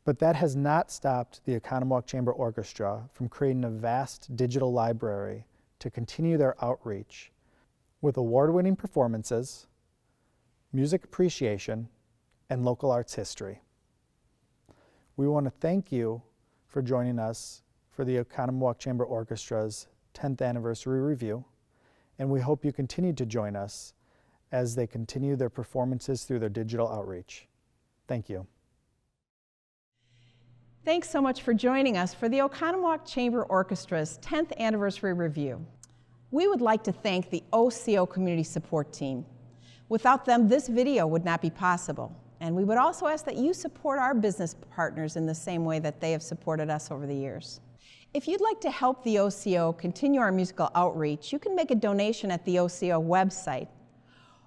S13: but that has not stopped the Oconomowoc Chamber Orchestra from creating a vast digital library to continue their outreach with award-winning performances, music appreciation, and local arts history. We want to thank you for joining us for the Oconomowoc Chamber Orchestra's 10th anniversary review, and we hope you continue to join us as they continue their performances through their digital outreach. Thank you.
S1: Thanks so much for joining us for the Oconomowoc Chamber Orchestra's 10th anniversary review. We would like to thank the OCO Community Support Team. Without them, this video would not be possible. And we would also ask that you support our business partners in the same way that they have supported us over the years. If you'd like to help the OCO continue our musical outreach, you can make a donation at the OCO website,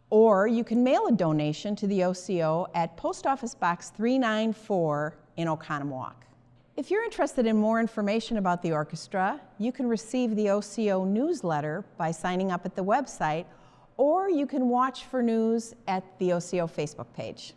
S1: or you can mail a donation to the OCO at Post Office Box 394 in Oconomowoc. If you're interested in more information about the orchestra, you can receive the OCO newsletter by signing up at the website, or you can watch for news at the OCO Facebook page.